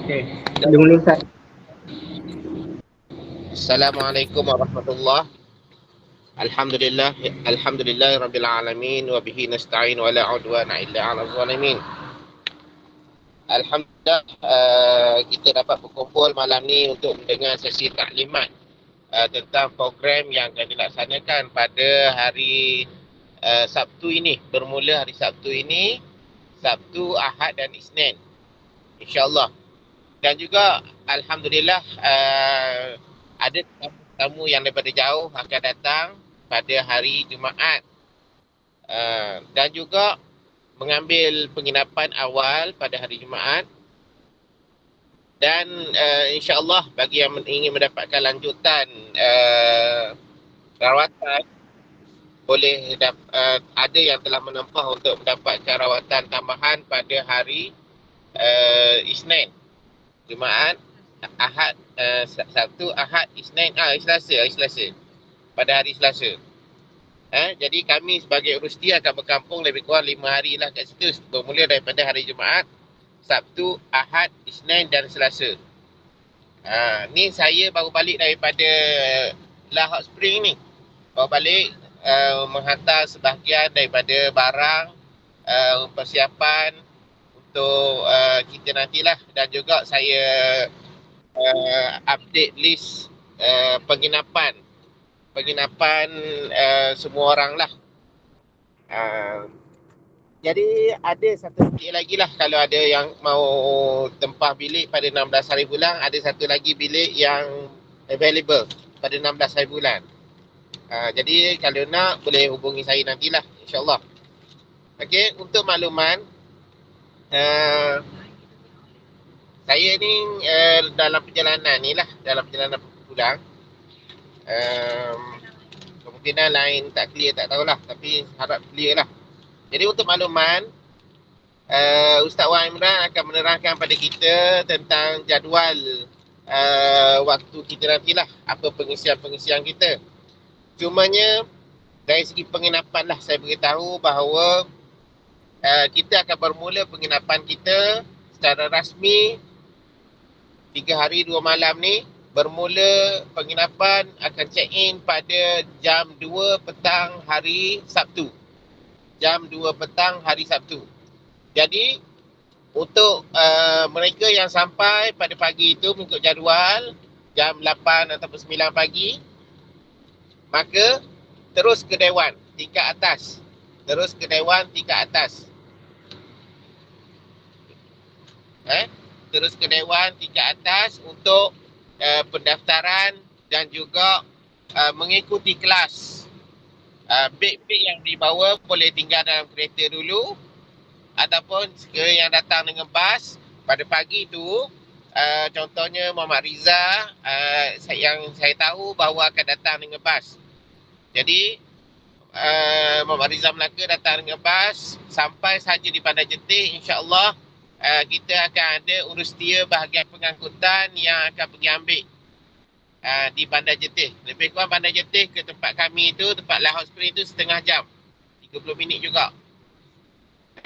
Okey. Mula Ustaz. Assalamualaikum warahmatullahi. Alhamdulillah rabbil alamin wa bihi nasta'in wa la udwana illa 'alal zalimin. Alhamdulillah kita dapat berkumpul malam ni untuk mendengar sesi taklimat tentang program yang akan dilaksanakan pada hari Sabtu ini. Bermula hari Sabtu ini, Sabtu, Ahad dan Isnin, insya-Allah. Dan juga alhamdulillah ada tamu yang daripada jauh akan datang pada hari Jumaat dan juga mengambil penginapan awal pada hari Jumaat. Dan insya-Allah bagi yang ingin mendapatkan lanjutan rawatan, boleh ada yang telah menempah untuk mendapatkan rawatan tambahan pada hari Isnin, Jumaat, Ahad, Sabtu, Ahad, Isnin, Selasa. Pada hari Selasa. Jadi kami sebagai Urusti akan berkampung lebih kurang 5 hari lah kat situ. Bermula daripada hari Jumaat, Sabtu, Ahad, Isnin dan Selasa. Ni saya baru balik daripada La Hot Spring ni. Baru balik menghantar sebahagian daripada barang persiapan untuk kita nantilah. Dan juga saya update list penginapan semua orang lah. Jadi ada satu bilik lagi lah kalau ada yang mau tempah bilik pada 16 hari bulan, ada satu lagi bilik yang available pada 16 hari bulan. Jadi kalau nak boleh hubungi saya nantilah, insya-Allah. Okey, untuk makluman, saya ni dalam perjalanan pulang. Kemungkinan lain tak clear, tak tahulah, tapi harap clear lah. Jadi untuk makluman, Ustaz Wan Imran akan menerangkan pada kita tentang jadual waktu kita nantilah, apa pengisian kita. Cumanya dari segi penginapan lah, saya beritahu bahawa kita akan bermula penginapan kita secara rasmi 3 hari 2 malam ni. Bermula penginapan akan check-in pada jam 2 petang hari Sabtu. Jam 2 petang hari Sabtu. Jadi, untuk mereka yang sampai pada pagi itu mengikut jadual, jam 8 ataupun 9 pagi, maka terus ke Dewan tingkat atas. Terus ke Dewan tingkat atas untuk pendaftaran dan juga mengikuti kelas. Beg-beg yang dibawa boleh tinggal dalam kereta dulu, ataupun sekiranya yang datang dengan bas pada pagi tu, contohnya Muhammad Riza yang saya tahu bahawa akan datang dengan bas. Jadi Muhammad Riza Melaka datang dengan bas sampai saja di Bandar Jetih, insya-Allah kita akan ada urustia bahagian pengangkutan yang akan pergi ambil di Bandar Jetih. Lebih kurang Bandar Jetih ke tempat kami itu, tempat La Hot Spring itu setengah jam, 30 minit juga.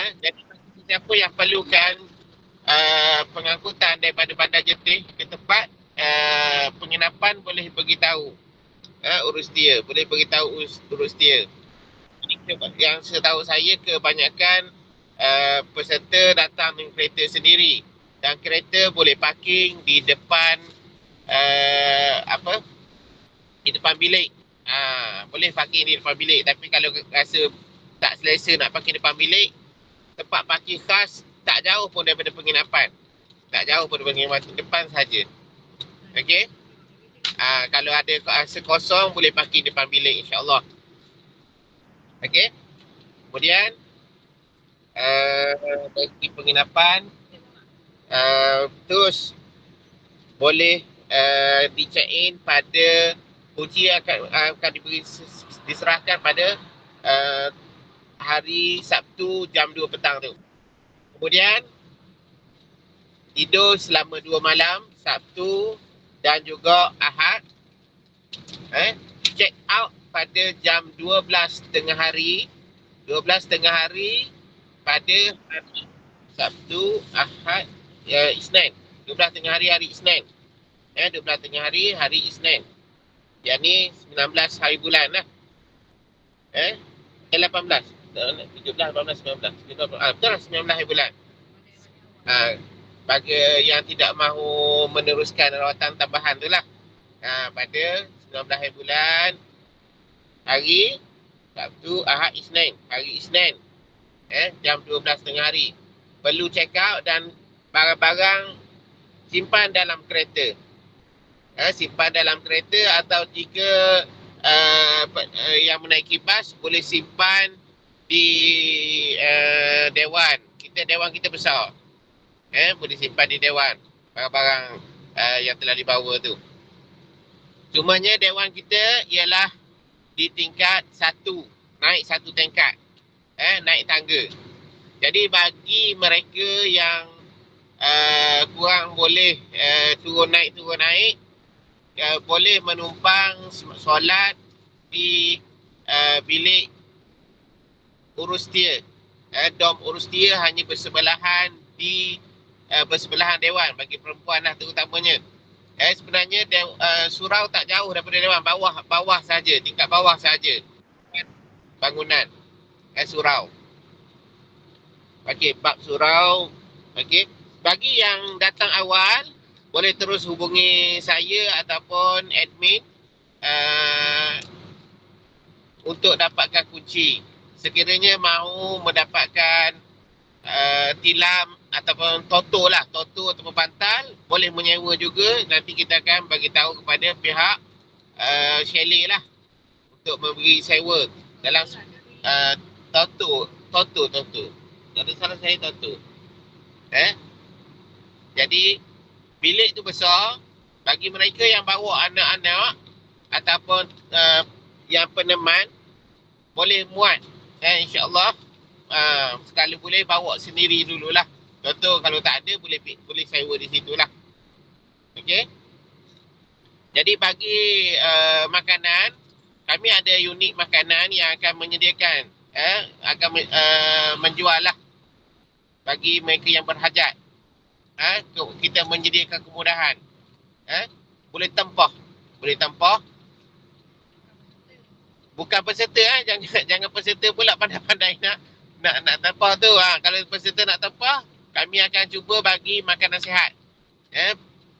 Jadi siapa yang perlukan pengangkutan daripada Bandar Jetih ke tempat penginapan boleh beritahu urustia, Yang setahu saya kebanyakan peserta datang dengan kereta sendiri, dan kereta boleh parking di depan di depan bilik. Boleh parking di depan bilik, tapi kalau rasa tak selesa nak parking depan bilik, tempat parking khas tak jauh pun daripada penginapan. Depan saja. Okey. Kalau ada rasa kosong boleh parking depan bilik, insya-Allah. Okey. Kemudian bagi penginapan terus boleh di check-in pada kunci akan diserahkan pada hari Sabtu jam 2 petang tu. Kemudian tidur selama 2 malam, Sabtu dan juga Ahad. Check out pada jam 12 tengah hari pada hari Sabtu, Ahad, Isnin. 12 tengah hari, hari Isnin. 12 tengah hari, hari Isnin. Yang ni 19 hari bulan lah. 18. 17, 18, 19. Betul lah 19 hari bulan. Bagi yang tidak mahu meneruskan rawatan tambahan tu lah. Pada 19 hari bulan, hari Sabtu, Ahad, Isnin. Hari Isnin. Jam 12 tengah hari. Perlu check out dan barang-barang simpan dalam kereta. Simpan dalam kereta atau jika yang menaiki bas boleh simpan di dewan. Dewan kita besar. Boleh simpan di dewan barang-barang yang telah dibawa tu. Cumanya dewan kita ialah di tingkat 1, naik 1 tingkat. Naik tangga. Jadi bagi mereka yang kurang boleh turun naik, boleh menumpang solat di bilik urus tia. Dom urus tia hanya bersebelahan di bersebelahan dewan bagi perempuan lah terutamanya. Sebenarnya surau tak jauh daripada dewan, bawah saja, tingkat bawah saja bangunan surau. Okey, bab surau. Okey, bagi yang datang awal boleh terus hubungi saya ataupun admin untuk dapatkan kunci. Sekiranya mahu mendapatkan tilam ataupun toto ataupun bantal, boleh menyewa juga. Nanti kita akan bagi tahu kepada pihak chalet lah untuk memberi sewa dalam toto. Tak ada salah saya toto. Jadi bilik tu besar bagi mereka yang bawa anak-anak ataupun yang peneman boleh muat. InsyaAllah sekali boleh bawa sendiri dululah. Contoh kalau tak ada boleh sewa di situlah. Okey. Jadi bagi makanan, kami ada unit makanan yang akan menyediakan akan menjual lah bagi mereka yang berhajat. Kita menyediakan kemudahan. Boleh tempah. Bukan peserta, jangan peserta pula pandai-pandai nak tempah tu. Kalau peserta nak tempah, kami akan cuba bagi makanan sihat.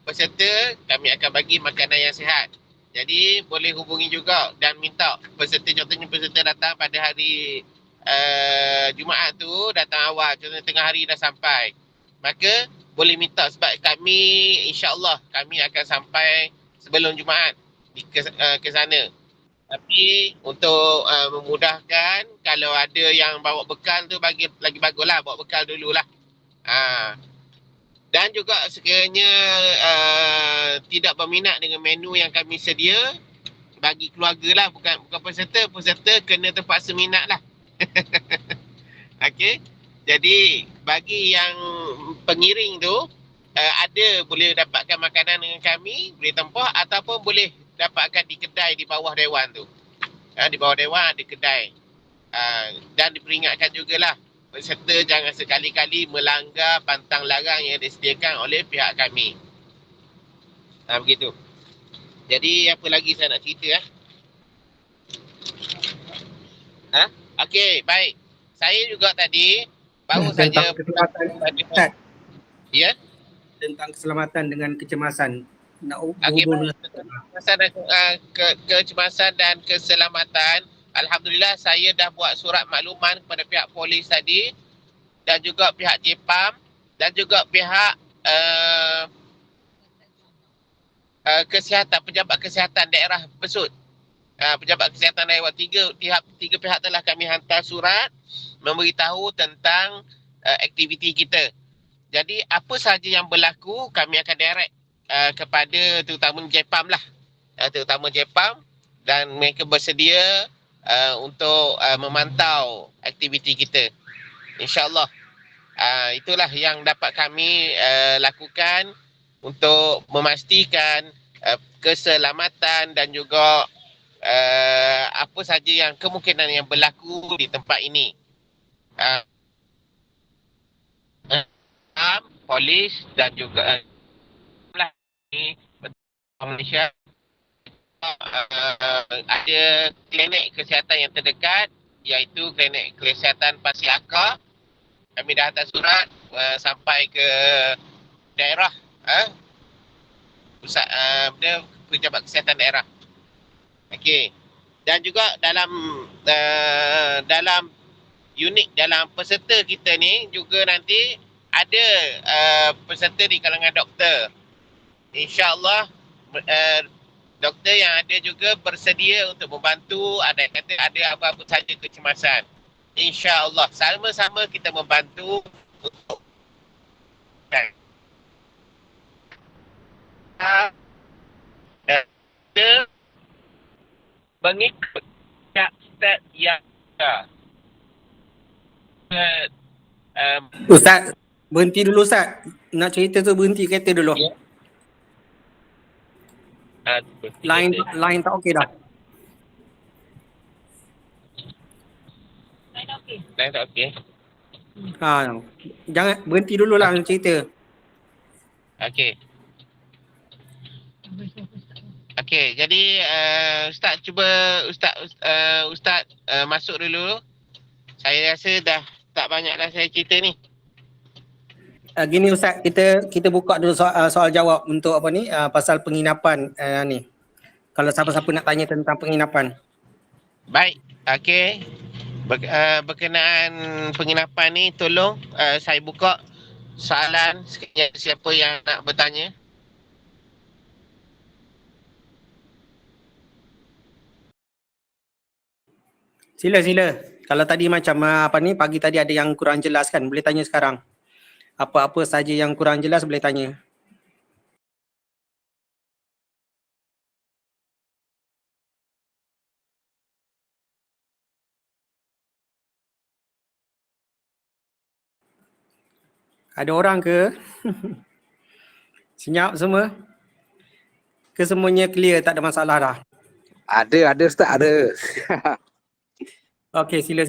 Peserta kami akan bagi makanan yang sihat. Jadi boleh hubungi juga dan minta peserta, contohnya peserta datang pada hari Jumaat tu, datang awal, contohnya tengah hari dah sampai. Maka boleh minta sebab kami insya-Allah kami akan sampai sebelum Jumaat ke sana. Tapi untuk memudahkan, kalau ada yang bawa bekal tu lagi baguslah, bawa bekal dululah. Dan juga sekiranya tidak berminat dengan menu yang kami sedia, bagi keluarga lah, bukan peserta kena terpaksa minat lah. Okey. Jadi bagi yang pengiring tu ada boleh dapatkan makanan dengan kami, boleh tempah ataupun boleh dapatkan di kedai di bawah dewan tu. Di bawah dewan ada kedai. Dan diperingatkan jugalah peserta jangan sekali-kali melanggar pantang larang yang disediakan oleh pihak kami. Begitu. Jadi apa lagi saya nak cerita? Okey, baik. Saya juga tadi baru saja tentang keselamatan dengan kecemasan. Kecemasan dan keselamatan. Alhamdulillah saya dah buat surat makluman kepada pihak polis tadi dan juga pihak JPAM dan juga pihak kesihatan, pejabat kesihatan daerah Besut. Pejabat kesihatan daerah tiga pihak telah kami hantar surat memberitahu tentang aktiviti kita. Jadi apa sahaja yang berlaku kami akan direct kepada terutama JPAM lah. Terutama JPAM dan mereka bersedia untuk memantau aktiviti kita. InsyaAllah. Itulah yang dapat kami lakukan untuk memastikan keselamatan dan juga apa saja yang kemungkinan yang berlaku di tempat ini. Polis dan juga Malaysia ada klinik kesihatan yang terdekat, iaitu klinik kesihatan Pasir Akar. Kami dah hantar surat sampai ke daerah, pusat pejabat kesihatan daerah. Okey. Dan juga dalam unit dalam peserta kita ni juga nanti ada peserta di kalangan doktor. InsyaAllah doktor yang ada juga bersedia untuk membantu, ada kata ada apa-apa saja kecemasan. InsyaAllah sama-sama kita membantu untuk mengikut step yang Ustaz, berhenti dulu Ustaz. Nak cerita tu berhenti kereta dulu. Ya. Line tak okey dah. Line tak okey. Jangan berhenti dulu lah cerita. Okey. Okey, jadi Ustaz cuba Ustaz masuk dulu. Saya rasa dah tak banyak dah saya cerita ni. Gini Ustaz, kita buka dulu soal jawab untuk apa ni, pasal penginapan ni. Kalau siapa-siapa nak tanya tentang penginapan. Baik, okey. Berkenaan penginapan ni, tolong saya buka soalan sekejap siapa yang nak bertanya. Sila. Kalau tadi macam pagi tadi ada yang kurang jelas kan, boleh tanya sekarang. Apa-apa saja yang kurang jelas boleh tanya. Ada orang ke? Senyap semua? Ke semuanya clear, tak ada masalah dah? Ada Ustaz, ada. Okey, sila.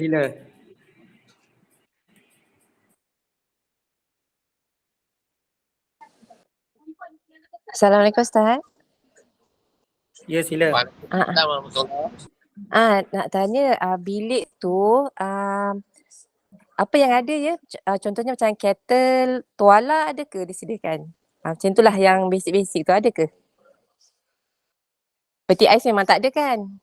Assalamualaikum Ustaz. Ya, sila. Nak tanya bilik tu apa yang ada ya? Contohnya macam kettle, tuala ada ke disediakan? Macam itulah yang basic-basic tu ada ke? Peti ais memang tak ada kan?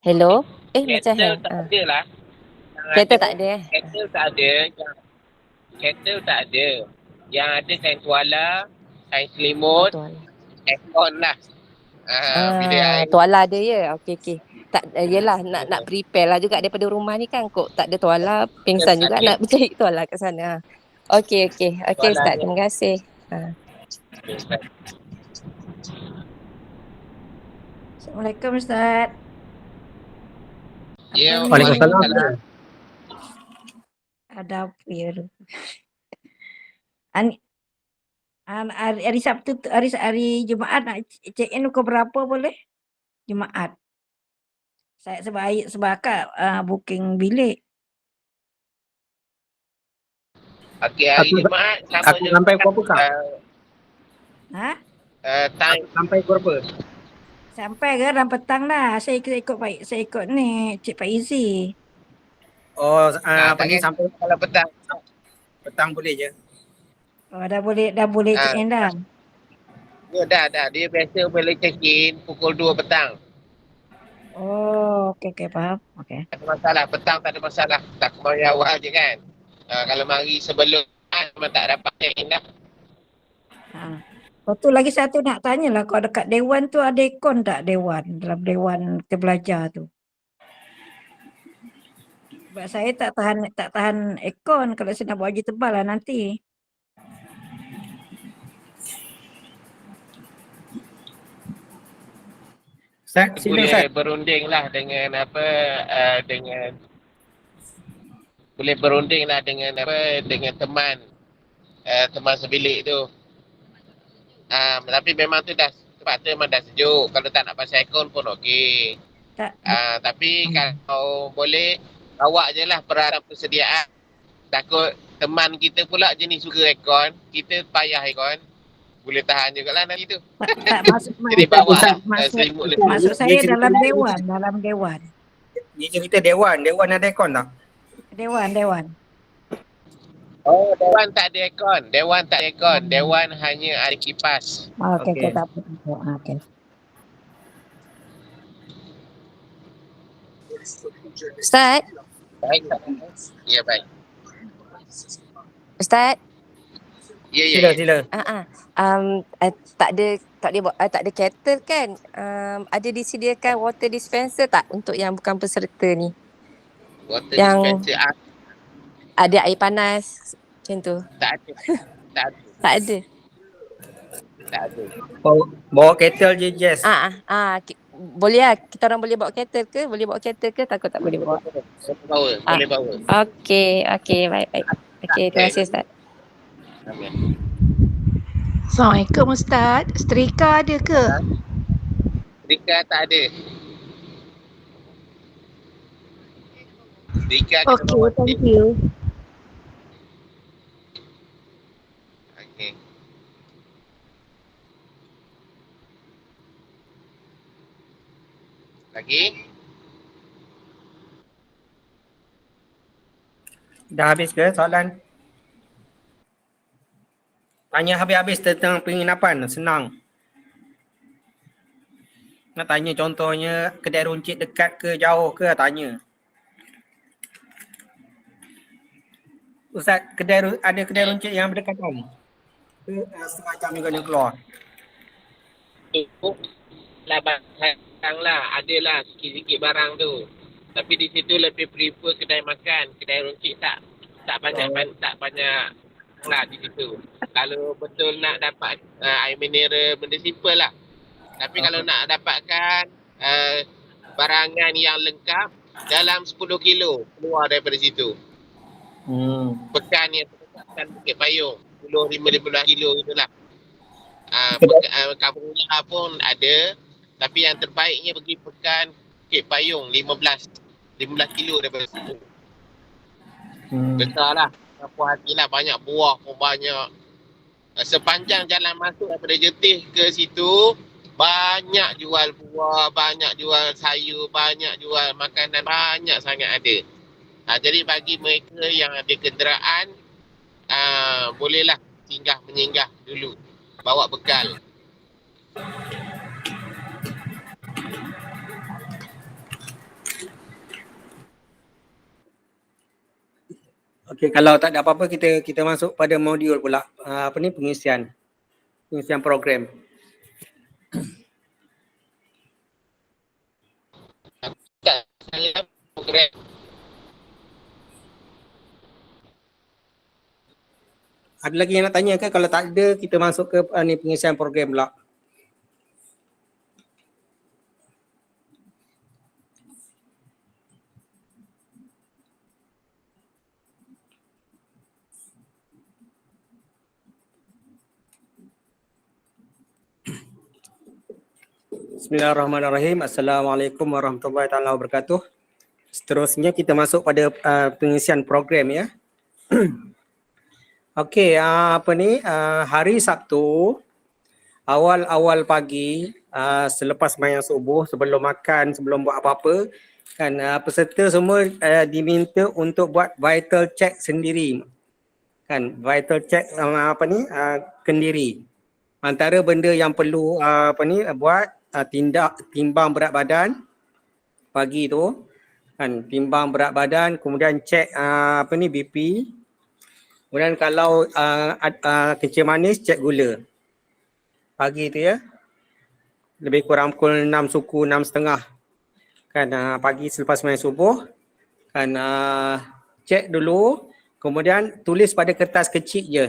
Hello? Macam Kettle tak ada lah. Kettle tak ada Kettle tak ada. Kettle tak ada. Yang ada kain tuala, kain selimut, aircon lah. Bilik air. Tuala ada ya? Okey. Tak, yelah nak prepare lah juga daripada rumah ni kan. Kok tak ada tuala, pingsan juga nak cari tuala kat sana. Okey Ustaz, terima kasih. Assalamualaikum Ustaz. Ya, Waalaikumsalam. Ada apa ya? Hari Sabtu, hari Jumaat nak check in pukul berapa boleh? Jumaat. Saya sebakat booking bilik. Okey, hari Jumaat sama Aku sampai berapa kak? Time Sampai berapa? Sampai ke dalam petang dah. Saya ikut ni Cik Pak Izi. Oh, apa ni sampai kalau petang. petang boleh je. Oh, dah boleh check in dah. Dah. Dia biasa boleh check in pukul 2 petang. Oh, okey faham. Okey. Tak ada masalah, petang tak ada masalah. Tak mari awal je kan. Kalau mari sebelum memang tak dapat check in dah. Lepas tu lagi satu nak tanya lah, kalau dekat Dewan tu ada aircon tak Dewan? Dalam Dewan kita belajar tu. Sebab saya tak tahan aircon kalau saya nak buat baju tebal lah nanti. Boleh berunding lah dengan dengan teman sebilik tu. Tapi memang tu dah, sebab tu memang dah sejuk. Kalau tak nak pasang aircon pun okey. Tapi kalau boleh bawa je lah peralatan persediaan. Takut teman kita pula jenis suka aircon, kita payah aircon, boleh tahan jugalah nanti tu. Tak Jadi bawa maksud selimut lebih. maksud Dia saya cerita dalam ni- dewan. Dia cerita Dewan ada aircon tak? Dewan. Oh, Dewan tak ada aircon. Dewan hanya ada kipas. Okey, Okey. tak apa. Okey. Ustaz, Baik. Ya, baik. Ustaz, Sila. tak ada kettle kan? Ada disediakan water dispenser tak untuk yang bukan peserta ni? Water Yang- dispenser Ada air panas macam tu? tak ada. Tak ada. Bawa kettle je Jess. Boleh lah. Kita orang boleh bawa kettle ke? Takut tak boleh bawa. Boleh bawa. Okey, baik. Okey, terima kasih Ustaz. Amin. Assalamualaikum Ustaz. Setrika ada ke? Rika tak ada. Rika kena Okey, bawa thank you. Okey. Lagi? Dah habis ke soalan? Tanya habis-habis tentang penginapan, senang. Nak tanya contohnya kedai runcit dekat ke jauh ke, tanya. Ustaz, ada kedai runcit yang berdekatan? Ke setengah jam juga dia keluar? Tu lah barang lah. Adalah sikit-sikit barang tu. Tapi di situ lebih prefer kedai makan. Kedai runcit tak banyak lah di situ. Kalau betul nak dapat air mineral, benda simple lah. Tapi kalau nak dapatkan barangan yang lengkap, dalam 10 kilo keluar daripada situ. Pekan yang terdekat Bukit Payung, 10-15 kilo itulah. Kampung Ulah pun ada, tapi yang terbaiknya pergi pekan Bukit Payung, 15 kilo daripada situ. Besar lah. Puas hati lah, banyak buah pun banyak. Sepanjang jalan masuk daripada Jetih ke situ, banyak jual buah, banyak jual sayur, banyak jual makanan, banyak sangat ada. Jadi bagi mereka yang ada kenderaan, bolehlah menyenggah dulu, bawa bekal. Okey, kalau tak ada apa-apa kita masuk pada modul pula. Pengisian program. Saya program Ada lagi yang nak tanya ke? Kalau tak ada, kita masuk ke pengisian program pula. Bismillahirrahmanirrahim. Assalamualaikum warahmatullahi taala wabarakatuh. Seterusnya kita masuk pada pengisian program ya. Okey, hari Sabtu awal pagi selepas sembahyang subuh, sebelum makan, sebelum buat apa-apa kan, peserta semua diminta untuk buat vital check sendiri. Kan, vital check kendiri. Antara benda yang perlu buat timbang berat badan pagi tu kan, timbang berat badan, kemudian cek BP, kemudian kalau kencing manis cek gula pagi tu ya, lebih kurang pukul 6 suku 6.30 kan, pagi selepas sembahyang subuh kan, cek dulu, kemudian tulis pada kertas kecil je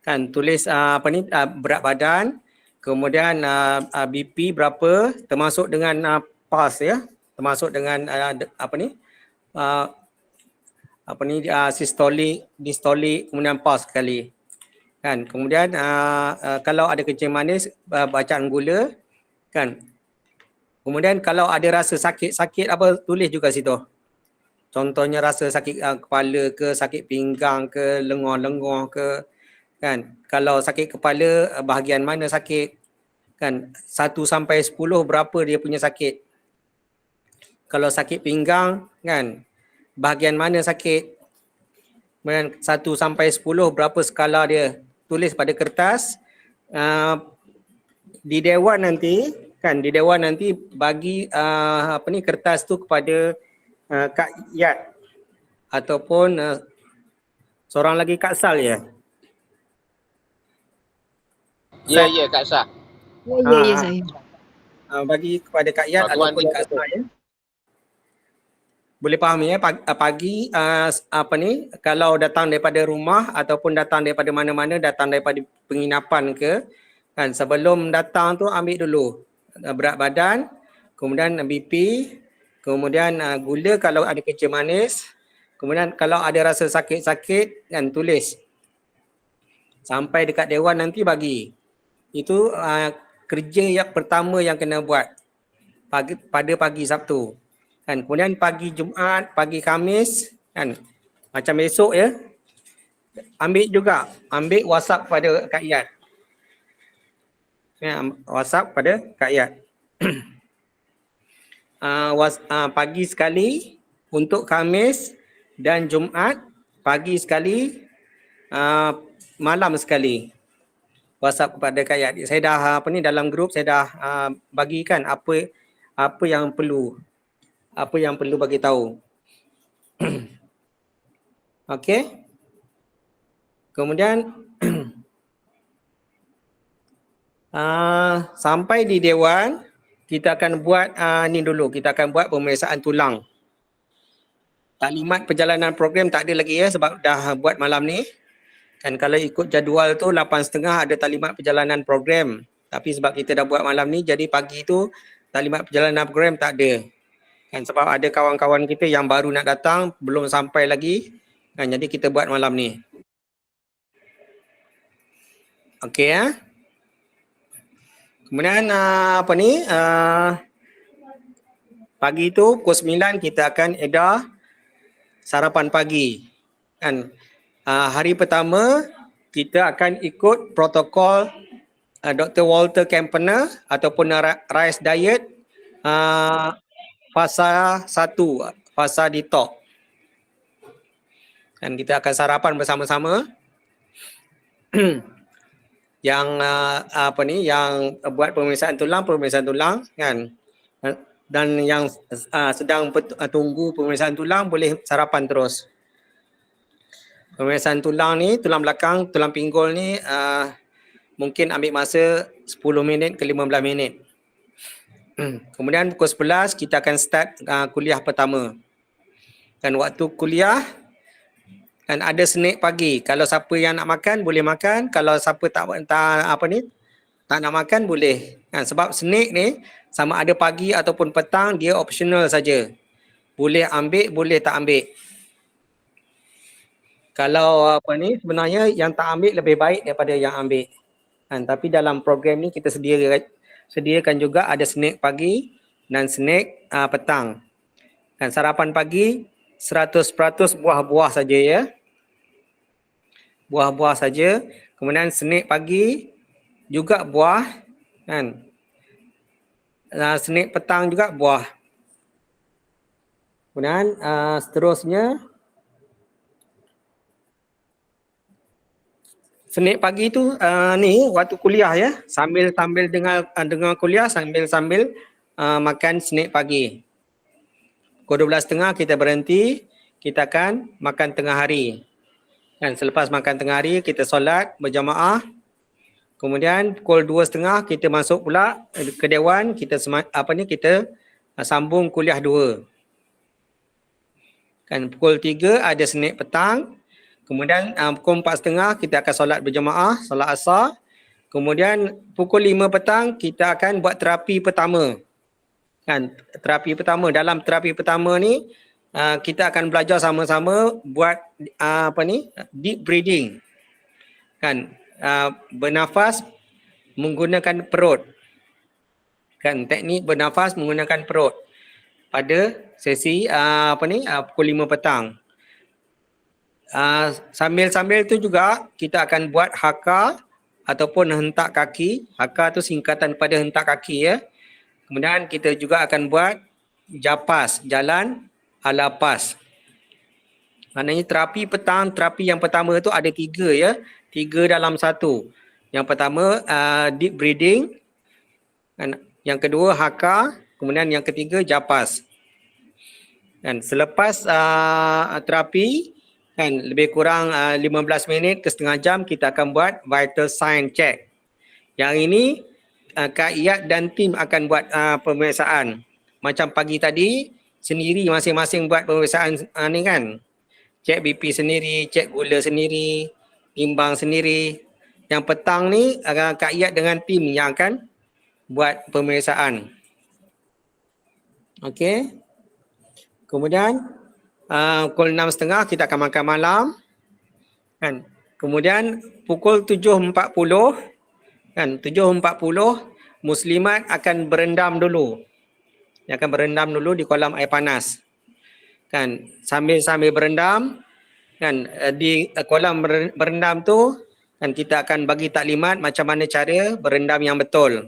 kan, tulis berat badan, kemudian BP berapa, termasuk dengan PAS ya, termasuk dengan sistolik, distolik, kemudian PAS sekali kan. Kemudian kalau ada kencing manis, bacaan gula kan. Kemudian kalau ada rasa sakit tulis juga situ Contohnya rasa sakit kepala ke, sakit pinggang ke, lenguh-lenguh ke, kan. Kalau sakit kepala bahagian mana sakit, kan. 1 sampai 10 berapa dia punya sakit. Kalau sakit pinggang, kan, bahagian mana sakit. Kemudian 1 sampai 10 berapa skala dia. Tulis pada kertas. Di dewan nanti, kan, di dewan nanti bagi kertas tu kepada Kak Yat ataupun seorang lagi Kak Sal ya. Ya, Kak Sah. Ya, saya. Bagi kepada Kak Yat Tuan ataupun dia Kak betul. Sal ya. Boleh faham ya, pagi kalau datang daripada rumah ataupun datang daripada mana-mana, datang daripada penginapan ke, kan, sebelum datang tu ambil dulu berat badan, kemudian BP, kemudian gula kalau ada kecil manis, kemudian kalau ada rasa sakit-sakit, kan, tulis. Sampai dekat dewan nanti bagi. Itu kerja yang pertama yang kena buat pada pagi Sabtu. Kan, kemudian pagi Jumaat, pagi Khamis, kan, macam besok ya, ambil WhatsApp pada Kak Yat. Ya, WhatsApp pada Kak Yat. Pagi sekali untuk Khamis dan Jumaat, pagi sekali, malam sekali. WhatsApp kepada Kak Yat. Saya dah dalam grup saya dah bagikan apa yang perlu bagi tahu. Okey. Kemudian sampai di dewan, kita akan buat ni dulu, kita akan buat pemeriksaan tulang. Taklimat perjalanan program tak ada lagi ya sebab dah buat malam ni. Kan kalau ikut jadual tu 8.30 ada taklimat perjalanan program. Tapi sebab kita dah buat malam ni, jadi pagi tu taklimat perjalanan program tak ada. Kan sebab ada kawan-kawan kita yang baru nak datang, belum sampai lagi. Kan jadi kita buat malam ni. Okey ya. Kemudian pagi tu pukul 9 kita akan edar sarapan pagi. Kan hari pertama kita akan ikut protokol Dr. Walter Kempener ataupun Rice Diet fasa 1, fasa detox. Dan kita akan sarapan bersama-sama. Yang yang buat pemeriksaan tulang kan. Dan yang sedang tunggu pemeriksaan tulang boleh sarapan terus. Pemeriksaan tulang ni, tulang belakang, tulang pinggul ni mungkin ambil masa 10 minit ke 15 minit. Kemudian pukul 11 kita akan start kuliah pertama. Dan waktu kuliah kan ada snack pagi. Kalau siapa yang nak makan boleh makan, kalau siapa tak nak makan boleh. Kan sebab snack ni sama ada pagi ataupun petang dia optional saja. Boleh ambil, boleh tak ambil. Kalau sebenarnya yang tak ambil lebih baik daripada yang ambil. Kan tapi dalam program ni kita sediakan juga ada snack pagi dan snack petang. Kan sarapan pagi 100% buah-buah saja ya. Buah-buah saja. Kemudian snack pagi juga buah kan. Snack petang juga buah. Kemudian seterusnya snack pagi tu ni waktu kuliah ya. Sambil dengar kuliah sambil makan snack pagi. Pukul 12.30 kita berhenti, kita akan makan tengah hari. Dan selepas makan tengah hari kita solat berjamaah. Kemudian pukul 2.30 kita masuk pula ke dewan, kita kita sambung kuliah 2. Kan pukul 3 ada snack petang. Kemudian pukul 4.30 kita akan solat berjamaah, solat asar. Kemudian pukul 5 petang kita akan buat terapi pertama. Kan terapi pertama, dalam terapi pertama ni kita akan belajar sama-sama buat deep breathing. Kan bernafas menggunakan perut. Kan teknik bernafas menggunakan perut. pada sesi pukul 5 petang. Sambil-sambil tu juga kita akan buat haka ataupun hentak kaki. Haka tu singkatan pada hentak kaki ya. Kemudian kita juga akan buat japas, jalan ala pas. Maknanya terapi petang, terapi yang pertama tu ada 3 ya. 3 dalam 1. Yang pertama deep breathing. Yang kedua haka, kemudian yang ketiga japas. Dan selepas terapi kan lebih kurang 15 minit ke setengah jam kita akan buat vital sign check. Yang ini Kak Iyad dan tim akan buat pemeriksaan. Macam pagi tadi sendiri masing-masing buat pemeriksaan ni kan. Cek BP sendiri, cek gula sendiri, timbang sendiri. Yang petang ni Kak Iyad dengan tim yang akan buat pemeriksaan. Okey. Kemudian pukul 6.30 kita akan makan malam. Kan? Kemudian pukul 7.40 kan 7.40 muslimat akan berendam dulu. Dia akan berendam dulu di kolam air panas. Kan sambil berendam kan di kolam berendam tu kan kita akan bagi taklimat macam mana cara berendam yang betul.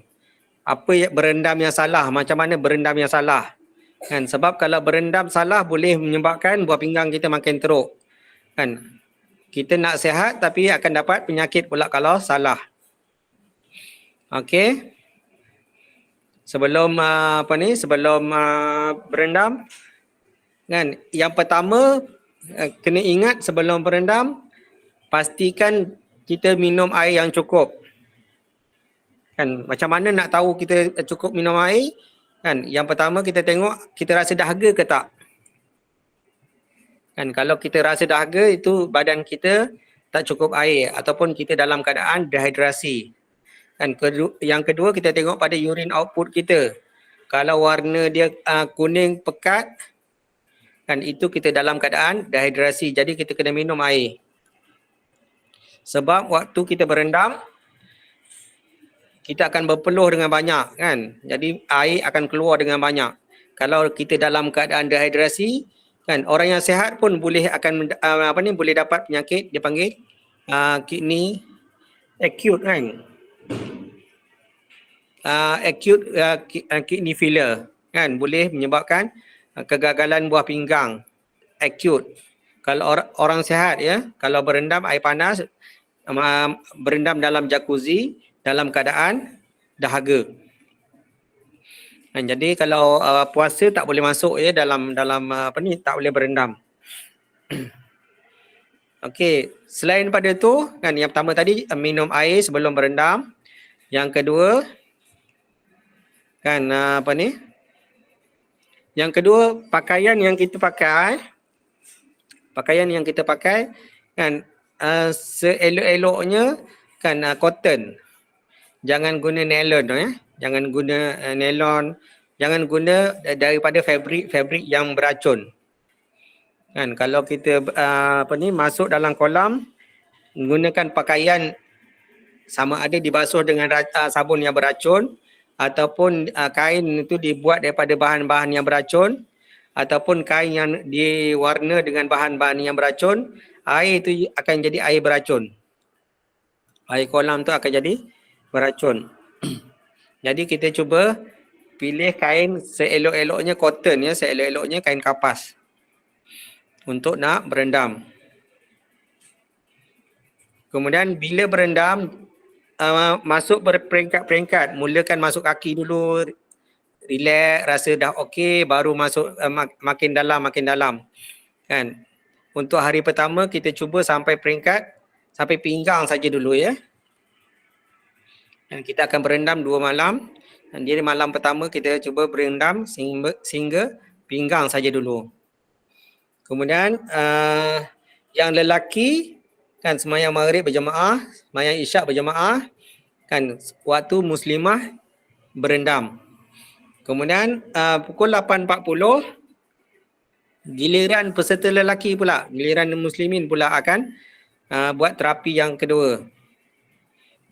Apa berendam yang salah, macam mana berendam yang salah. Kan sebab kalau berendam salah boleh menyebabkan buah pinggang kita makin teruk. Kan kita nak sihat tapi akan dapat penyakit pula kalau salah. Okey. Sebelum sebelum berendam kan yang pertama kena ingat sebelum berendam pastikan kita minum air yang cukup. Kan macam mana nak tahu kita cukup minum air? Kan yang pertama kita tengok kita rasa dahaga ke tak. Kan kalau kita rasa dahaga itu badan kita tak cukup air ataupun kita dalam keadaan dehidrasi. Kan yang kedua kita tengok pada urine output kita. Kalau warna dia kuning pekat kan itu kita dalam keadaan dehidrasi. Jadi kita kena minum air. Sebab waktu kita berendam kita akan berpeluh dengan banyak kan. Jadi air akan keluar dengan banyak. Kalau kita dalam keadaan dehidrasi kan orang yang sihat pun boleh akan boleh dapat penyakit dia panggil kidney acute kan. Acute kidney failure kan boleh menyebabkan kegagalan buah pinggang acute. Kalau orang sihat ya, kalau berendam air panas berendam dalam jacuzzi dalam keadaan dahaga. Jadi kalau puasa tak boleh masuk ya dalam tak boleh berendam. Okey, selain pada tu kan yang pertama tadi minum air sebelum berendam. Yang kedua kan Yang kedua pakaian yang kita pakai kan seelok-eloknya kan cotton. Jangan guna nylon ya. Jangan guna nylon, jangan guna daripada fabrik yang beracun. Kan kalau kita masuk dalam kolam gunakan pakaian sama ada dibasuh dengan sabun yang beracun ataupun kain itu dibuat daripada bahan-bahan yang beracun ataupun kain yang diwarna dengan bahan-bahan yang beracun, air itu akan jadi air beracun. Air kolam tu akan jadi beracun. Jadi kita cuba pilih kain seelok-eloknya cotton ya, seelok-eloknya kain kapas untuk nak berendam. Kemudian bila berendam masuk berperingkat-peringkat, mulakan masuk kaki dulu, relax, rasa dah okey, baru masuk makin dalam kan. Untuk hari pertama kita cuba sampai peringkat sampai pinggang saja dulu ya. Dan kita akan berendam 2 malam. Dan jadi malam pertama kita cuba berendam sehingga pinggang saja dulu. Kemudian yang lelaki kan sembahyang maghrib berjemaah, sembahyang isyak berjemaah kan waktu muslimah berendam. Kemudian pukul 8.40 giliran peserta lelaki pula, giliran muslimin pula akan buat terapi yang kedua.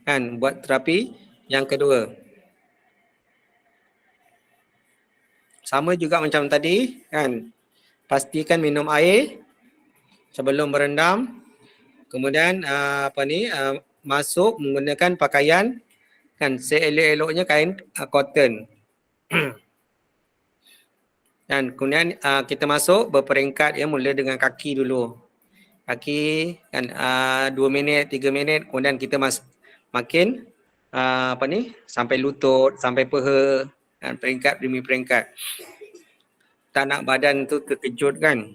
Kan buat terapi yang kedua. sama juga macam tadi kan. Pastikan minum air sebelum berendam. Kemudian masuk menggunakan pakaian kan seelok-eloknya kain cotton. Dan kemudian kita masuk berperingkat ya, mula dengan kaki dulu. Kaki kan 2 minit, 3 minit, kemudian kita makin sampai lutut, sampai peha, kan, peringkat demi peringkat. Tak nak badan tu terkejut kan.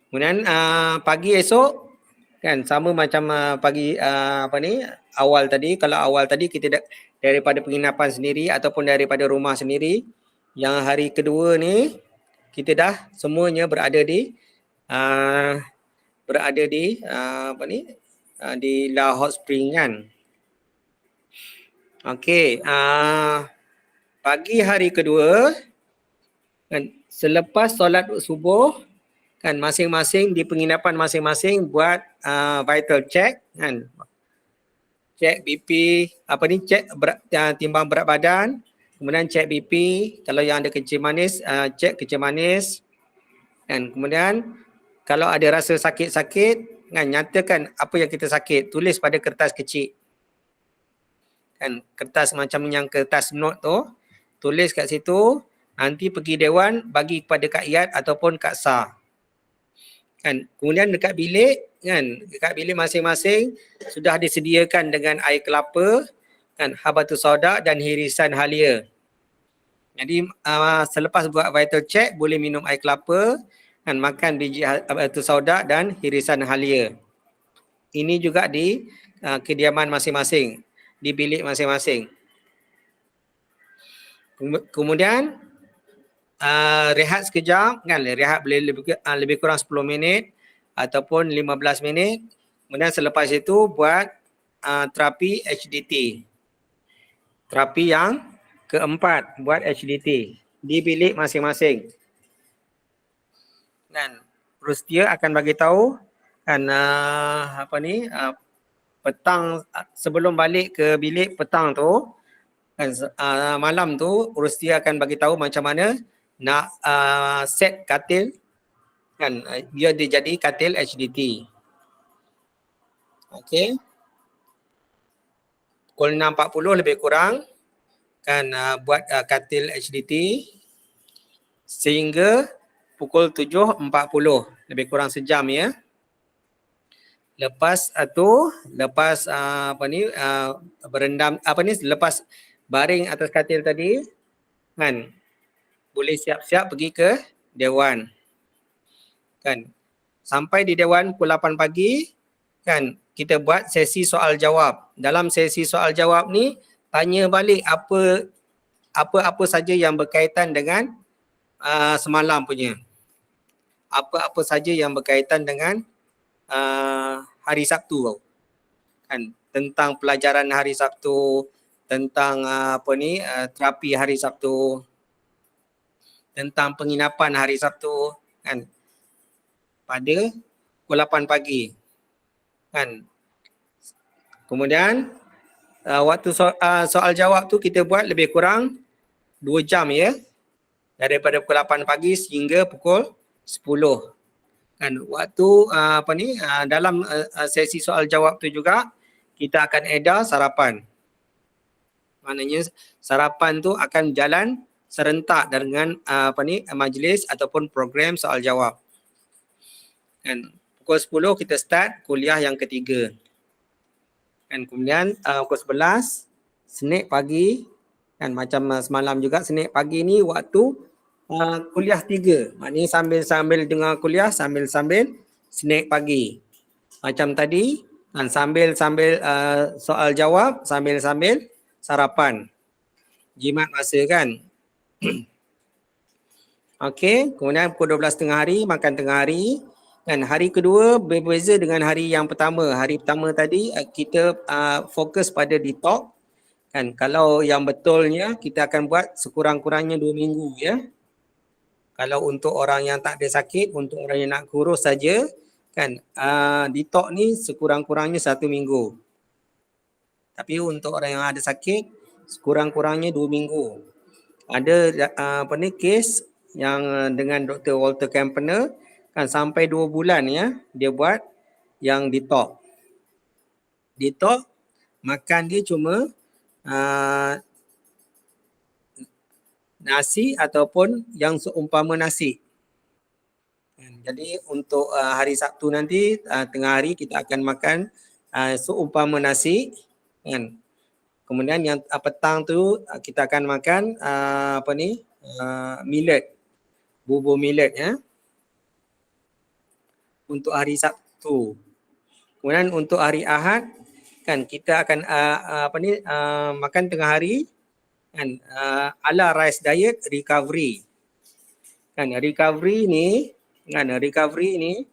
Kemudian pagi esok kan sama macam pagi awal tadi. Kalau awal tadi kita daripada penginapan sendiri ataupun daripada rumah sendiri, yang hari kedua ni kita dah semuanya berada di di La Hot Spring kan. Okey, pagi hari kedua kan, selepas solat subuh kan, masing-masing di penginapan masing-masing buat vital check kan. Cek BP, cek timbang berat badan, kemudian cek BP, kalau yang ada kencing manis, cek kencing manis. Dan kemudian kalau ada rasa sakit-sakit kan, nyatakan apa yang kita sakit, tulis pada kertas kecil. Kan kertas macam yang kertas note tu, tulis kat situ, nanti pergi dewan bagi kepada Kak Iyad ataupun Kak Sah. Kan kemudian dekat bilik kan, dekat bilik masing-masing sudah disediakan dengan air kelapa kan, habatus sauda dan hirisan halia. Jadi selepas buat vital check boleh minum air kelapa kan, makan biji habatus sauda dan hirisan halia. Ini juga di kediaman masing-masing, di bilik masing-masing. Kemudian rehat sekejap kan, rehat boleh lebih kurang 10 minit ataupun 15 minit. Kemudian selepas itu buat terapi HDT. Terapi yang keempat buat HDT di bilik masing-masing. Dan Rustia akan bagi tahu kan petang sebelum balik ke bilik petang tu kan, malam tu Rustia akan bagi tahu macam mana nak set katil kan, biar dia jadi katil HDT. Okey. Pukul 6.40 lebih kurang kan buat katil HDT sehingga pukul 7.40, lebih kurang sejam ya. Lepas berendam lepas baring atas katil tadi kan, boleh siap-siap pergi ke dewan. Kan sampai di dewan pukul 8 pagi kan, kita buat sesi soal jawab. Dalam sesi soal jawab ni tanya balik apa-apa saja yang berkaitan dengan semalam punya. Apa-apa saja yang berkaitan dengan hari Sabtu kan, tentang pelajaran hari Sabtu, tentang terapi hari Sabtu, tentang penginapan hari Sabtu kan, pada pukul 8 pagi kan. Kemudian waktu soal jawab tu kita buat lebih kurang 2 jam ya, daripada pukul 8 pagi sehingga pukul 10 kan. Waktu dalam sesi soal jawab tu juga kita akan edar sarapan. Maknanya sarapan tu akan jalan serentak dengan majlis ataupun program soal jawab. Dan pukul 10 kita start kuliah yang ketiga. Dan kemudian pukul 11 Senin pagi kan, macam semalam juga Senin pagi ni waktu kuliah 3. Maknanya sambil dengar kuliah sambil Senin pagi. Macam tadi kan, sambil soal jawab, sambil sarapan. Jimat masa kan. Okey, kemudian pukul 12 tengah hari makan tengah hari. Dan hari kedua berbeza dengan hari yang pertama. Hari pertama tadi kita fokus pada detox kan. Kalau yang betulnya kita akan buat sekurang-kurangnya 2 minggu ya. Kalau untuk orang yang tak ada sakit, untuk orang yang nak kurus saja kan, detox ni sekurang-kurangnya 1 minggu. Tapi untuk orang yang ada sakit, sekurang-kurangnya 2 minggu. Ada kes yang dengan Dr. Walter Campaner kan sampai 2 bulan ya dia buat yang detox. Detox makan dia cuma nasi ataupun yang seumpama nasi. Jadi untuk hari Sabtu nanti tengah hari kita akan makan seumpama nasi kan. Kemudian yang petang tu kita akan makan millet, bubur millet ya. Untuk hari Sabtu. Kemudian untuk hari Ahad kan kita akan makan tengah hari kan ala rice diet recovery. Kan recovery ni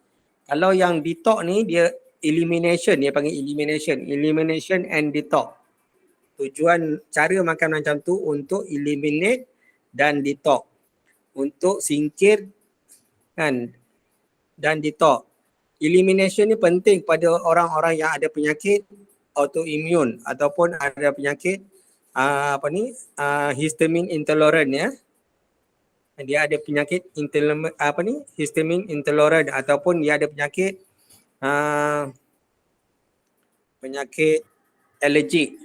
kalau yang detox ni dia elimination, dia panggil elimination and detox. Tujuan cara makan macam tu untuk eliminate dan detox. Untuk singkir kan dan detox. Elimination ni penting pada orang-orang yang ada penyakit autoimmune ataupun ada penyakit histamine intolerant ya. Dia ada penyakit histamine intolerant ataupun dia ada penyakit allergic.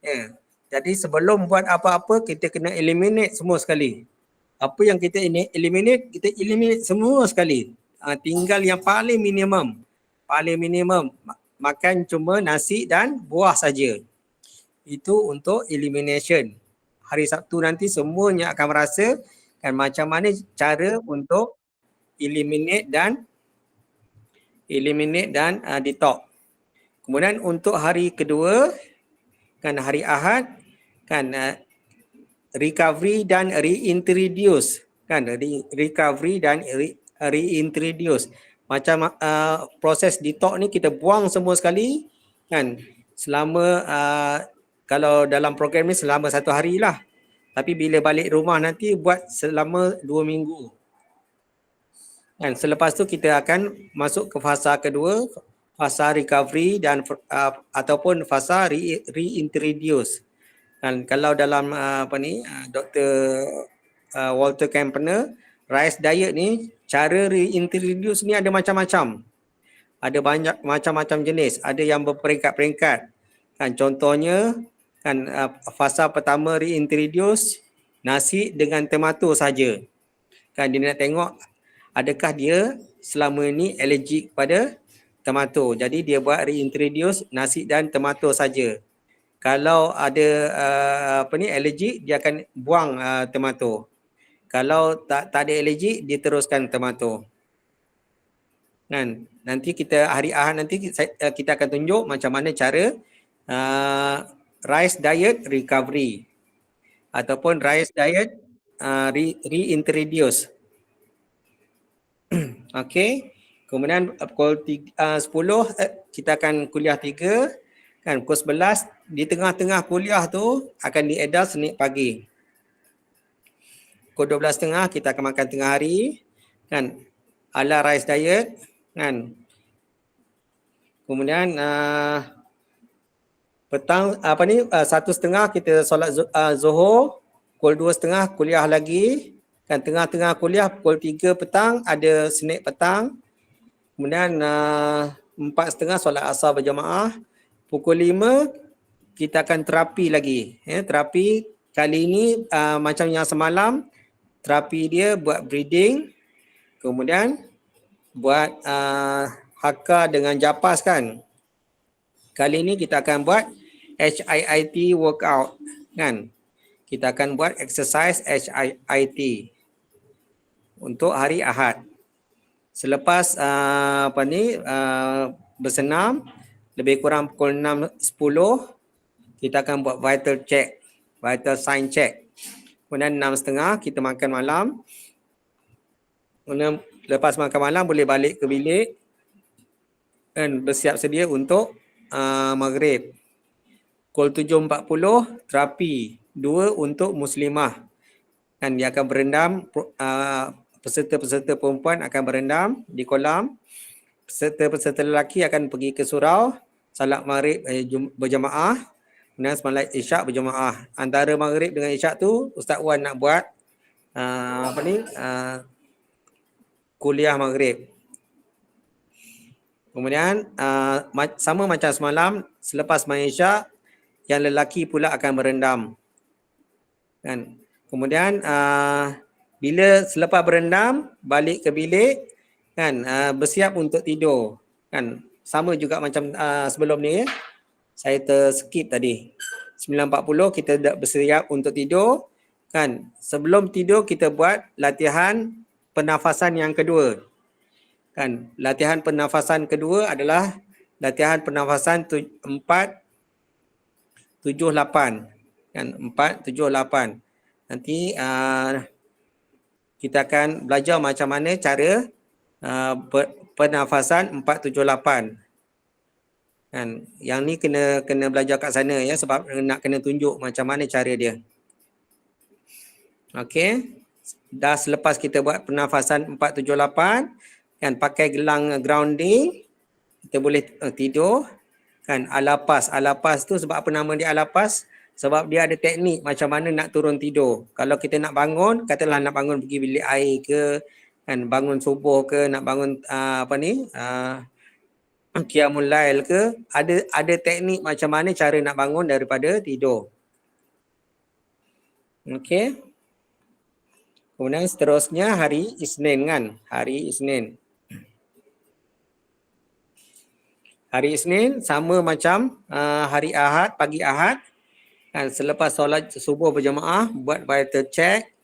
Ya. Jadi sebelum buat apa-apa kita kena eliminate semua sekali. Apa yang kita eliminate semua sekali. Tinggal yang paling minimum makan cuma nasi dan buah saja. Itu untuk elimination. Hari Sabtu nanti semuanya akan merasa kan macam mana cara untuk eliminate dan detox. Kemudian untuk hari kedua kan hari Ahad kan recovery dan reintroduce kan recovery dan reintroduce. Macam proses detox ni kita buang semua sekali kan selama kalau dalam program ni selama 1 hari lah. Tapi bila balik rumah nanti buat selama 2 minggu. Kan selepas tu kita akan masuk ke fasa kedua, fasa recovery dan ataupun fasa reintroduce. Dan kalau dalam Dr. Walter Campaner rice diet ni cara reintroduce ni ada macam-macam. Ada banyak macam-macam jenis, ada yang berperingkat-peringkat. Kan contohnya kan fasa pertama reintroduce nasi dengan tomato saja. Kan dia nak tengok adakah dia selama ni allergic pada tomato. Jadi dia buat reintroduce nasi dan tomato saja. Kalau ada allergic dia akan buang tomato. Kalau tak ada allergic dia teruskan tomato. Kan nanti kita hari Ahad nanti kita akan tunjuk macam mana cara rice diet recovery ataupun rice diet reintroduce. Okey. Kemudian pukul 10 kita akan kuliah 3 kan pukul 11 di tengah-tengah kuliah tu akan diedar senik pagi. Pukul 12.30 kita akan makan tengah hari kan ala rice diet kan. Kemudian petang 1.30 kita solat Zuhur, pukul 2.30 kuliah lagi kan tengah-tengah kuliah pukul 3 petang ada snack petang. Kemudian 4.30 solat asar berjamaah. Pukul 5 kita akan terapi lagi. Terapi kali ini macam yang semalam, terapi dia buat breathing, kemudian buat haka dengan japas kan. Kali ini kita akan buat HIIT workout kan. Kita akan buat exercise HIIT untuk hari Ahad. Selepas bersenam lebih kurang pukul 6.10 kita akan buat vital check, vital sign check. Kemudian 6.30 kita makan malam. Kemudian lepas makan malam boleh balik ke bilik dan bersiap sedia untuk maghrib. Pukul 7.40 terapi 2 untuk muslimah. Dan dia akan berendam, peserta-peserta perempuan akan berendam di kolam. Peserta-peserta lelaki akan pergi ke surau, salat maghrib berjamaah. Kemudian solat Isyak berjemaah. Antara maghrib dengan Isyak tu Ustaz Wan nak buat kuliah maghrib. Kemudian sama macam semalam, selepas sembahyang Isyak, yang lelaki pula akan berendam. Kan? Kemudian bila selepas berendam, balik ke bilik, kan, bersiap untuk tidur. Kan? Sama juga macam sebelum ni ya. Saya terskip tadi. 9.40 kita dah bersiap untuk tidur. Kan? Sebelum tidur kita buat latihan pernafasan yang kedua. Kan? Latihan pernafasan kedua adalah latihan pernafasan 4-7-8. Kan? 4-7-8. Nanti kita akan belajar macam mana cara pernafasan 4-7-8. Kan? Yang ni kena belajar kat sana ya, sebab nak kena tunjuk macam mana cara dia. Okey. Dah selepas kita buat pernafasan 4-7-8, kan, pakai gelang grounding, kita boleh tidur. Kan, alapas. Alapas tu sebab apa nama dia alapas? Sebab dia ada teknik macam mana nak turun tidur. Kalau kita nak bangun, katalah nak bangun pergi bilik air ke, kan, bangun subuh ke, nak bangun qiyamul lail ke, ada teknik macam mana cara nak bangun daripada tidur. Okey. Kemudian seterusnya hari Isnin kan, hari Isnin. Hari Isnin sama macam hari Ahad, pagi Ahad. Kan, selepas solat subuh berjemaah, buat vital check.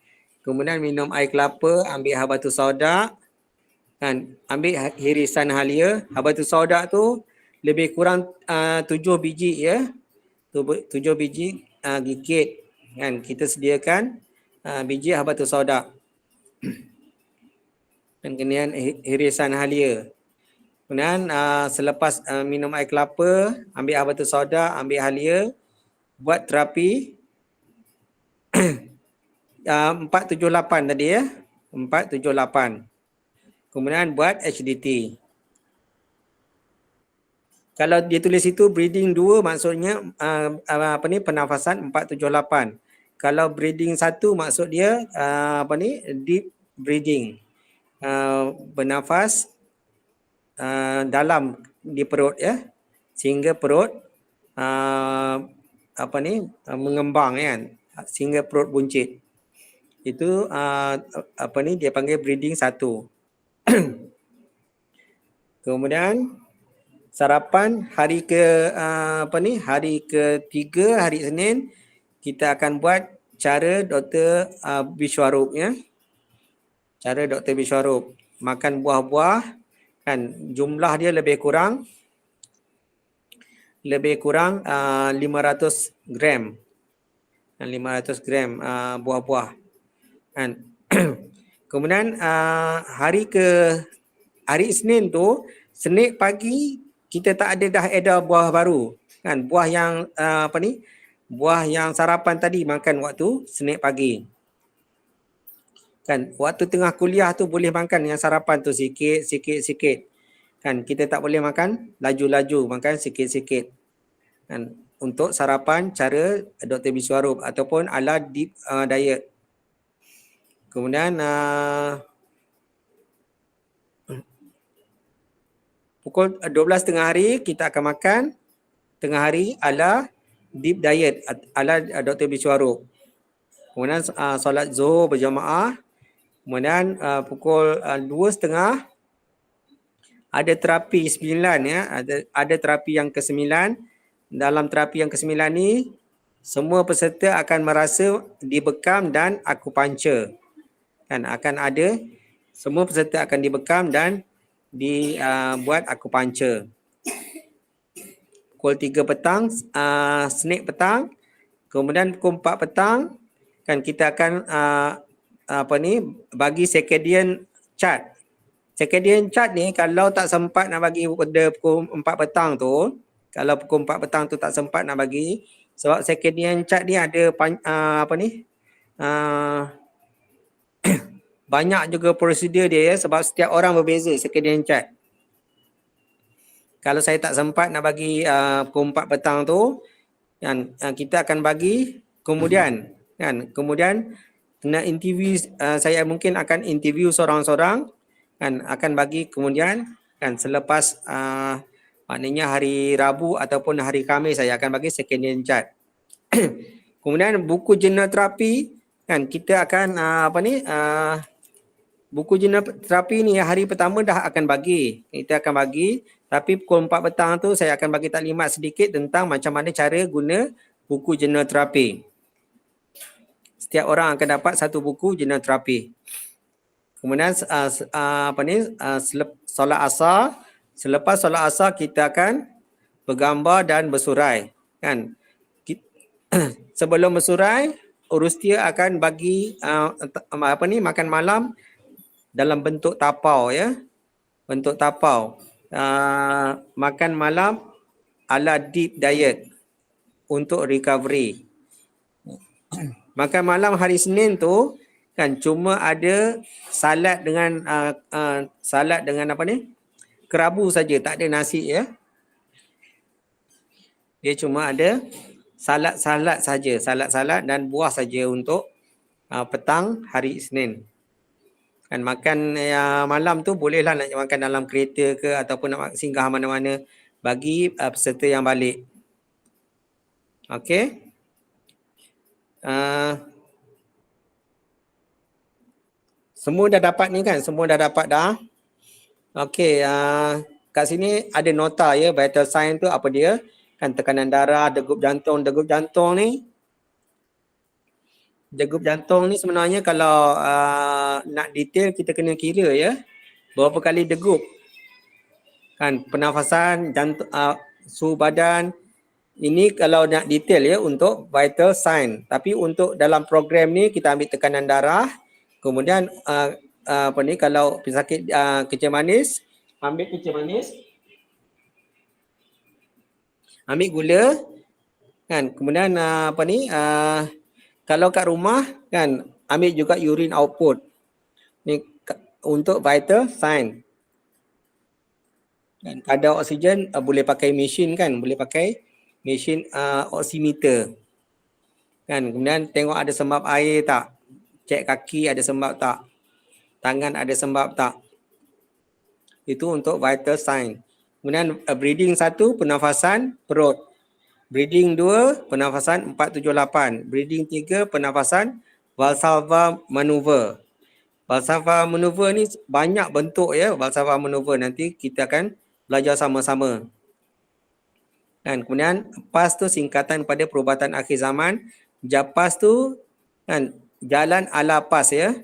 Kemudian minum air kelapa, ambil habatus sauda. Kan, ambil hirisan halia. Habatus sauda tu lebih kurang 7 biji ya. 7 biji gigit. Kan, kita sediakan biji habatus sauda. Dan kemudian hirisan halia. Kemudian selepas minum air kelapa, ambil habatus sauda, ambil halia, buat terapi 4-7-8 tadi ya. 4-7-8. Kemudian buat HDT. Kalau dia tulis itu breathing 2 maksudnya pernafasan 4-7-8. Kalau breathing 1 maksud dia deep breathing. Bernafas dalam di perut ya. Sehingga perut mengembang kan, sehingga perut buncit. Itu dia panggil breathing 1. Kemudian sarapan hari hari ketiga, hari Isnin, kita akan buat cara Dr. Bishwarup ya. Cara Dr. Bishwarup, makan buah-buah kan, jumlah dia lebih kurang 500 gram. 500 gram buah-buah. Kan. Kemudian hari Isnin tu, Senin pagi kita tak ada dah edar buah baru. Kan, buah yang buah yang sarapan tadi makan waktu Senin pagi. Kan, waktu tengah kuliah tu boleh makan yang sarapan tu sikit. Kan, kita tak boleh makan laju-laju, makan sikit-sikit. Kan, untuk sarapan cara Dr. Bishwarup ataupun ala deep diet. Kemudian pukul 12 tengah hari kita akan makan tengah hari ala deep diet ala Dr. Bishwarup. Kemudian solat Zuhur berjamaah. Kemudian pukul 2.30 ada terapi 9 ya, ada terapi yang ke-9. Dalam terapi yang ke-9 ni semua peserta akan merasa dibekam dan akupuncture. Kan, akan ada semua peserta akan dibekam dan dibuat akupuncture. Pukul 3 petang, Senin petang, kemudian pukul 4 petang kan kita akan bagi circadian chart. Circadian chart ni kalau tak sempat nak bagi pada pukul 4 petang tu, kalau pukul 4 petang tu tak sempat nak bagi, sebab circadian chart ni ada banyak juga prosedur dia ya, sebab setiap orang berbeza circadian chart. Kalau saya tak sempat nak bagi pukul 4 petang tu, kan kita akan bagi kemudian kemudian kena interview, saya mungkin akan interview seorang-seorang kan, akan bagi kemudian kan selepas maknanya hari Rabu ataupun hari Khamis saya akan bagi secondary chart. Kemudian buku jurnal terapi kan kita akan buku jurnal terapi ni hari pertama dah akan bagi. Kita akan bagi, tapi pukul 4 petang tu saya akan bagi taklimat sedikit tentang macam mana cara guna buku jurnal terapi. Setiap orang akan dapat satu buku jurnal terapi. Kemudian solat asar, selepas solat asar kita akan bergambar dan bersurai kan. Sebelum bersurai, urustia akan bagi makan malam dalam bentuk tapau ya. Bentuk tapau. Makan malam ala deep diet untuk recovery. Makan malam hari Senin tu kan cuma ada salad dengan kerabu saja, tak ada nasi ya. Dia cuma ada salad saja, salad dan buah saja untuk petang hari Isnin. Kan makan malam tu bolehlah nak makan dalam kereta ke ataupun nak singgah mana-mana bagi peserta yang balik. Okey. Semua dah dapat ni kan? Semua dah dapat dah. Okey, kat sini ada nota ya, vital sign tu apa dia? Kan tekanan darah, degup jantung ni. Degup jantung ni sebenarnya kalau nak detail kita kena kira ya. Berapa kali degup. Kan pernafasan, jantung, suhu badan. Ini kalau nak detail ya untuk vital sign. Tapi untuk dalam program ni kita ambil tekanan darah. Kemudian kalau pesakit kencing manis, ambil kencing manis. Ambil gula kan. Kemudian kalau kat rumah kan ambil juga urine output. Ni untuk vital sign. Dan kadar oksigen boleh pakai mesin kan, boleh pakai mesin oximeter. Kan, kemudian tengok ada sembab air tak? Cek kaki ada sembab tak? Tangan ada sembab tak? Itu untuk vital sign. Kemudian breathing 1 pernafasan perut. Breathing 2 pernafasan 478. Breathing 3 pernafasan Valsalva maneuver. Valsalva maneuver ni banyak bentuk ya, Valsalva maneuver, nanti kita akan belajar sama-sama. Kan, kemudian PAS tu singkatan pada perubatan akhir zaman. JAPAS tu kan jalan ala PAS ya.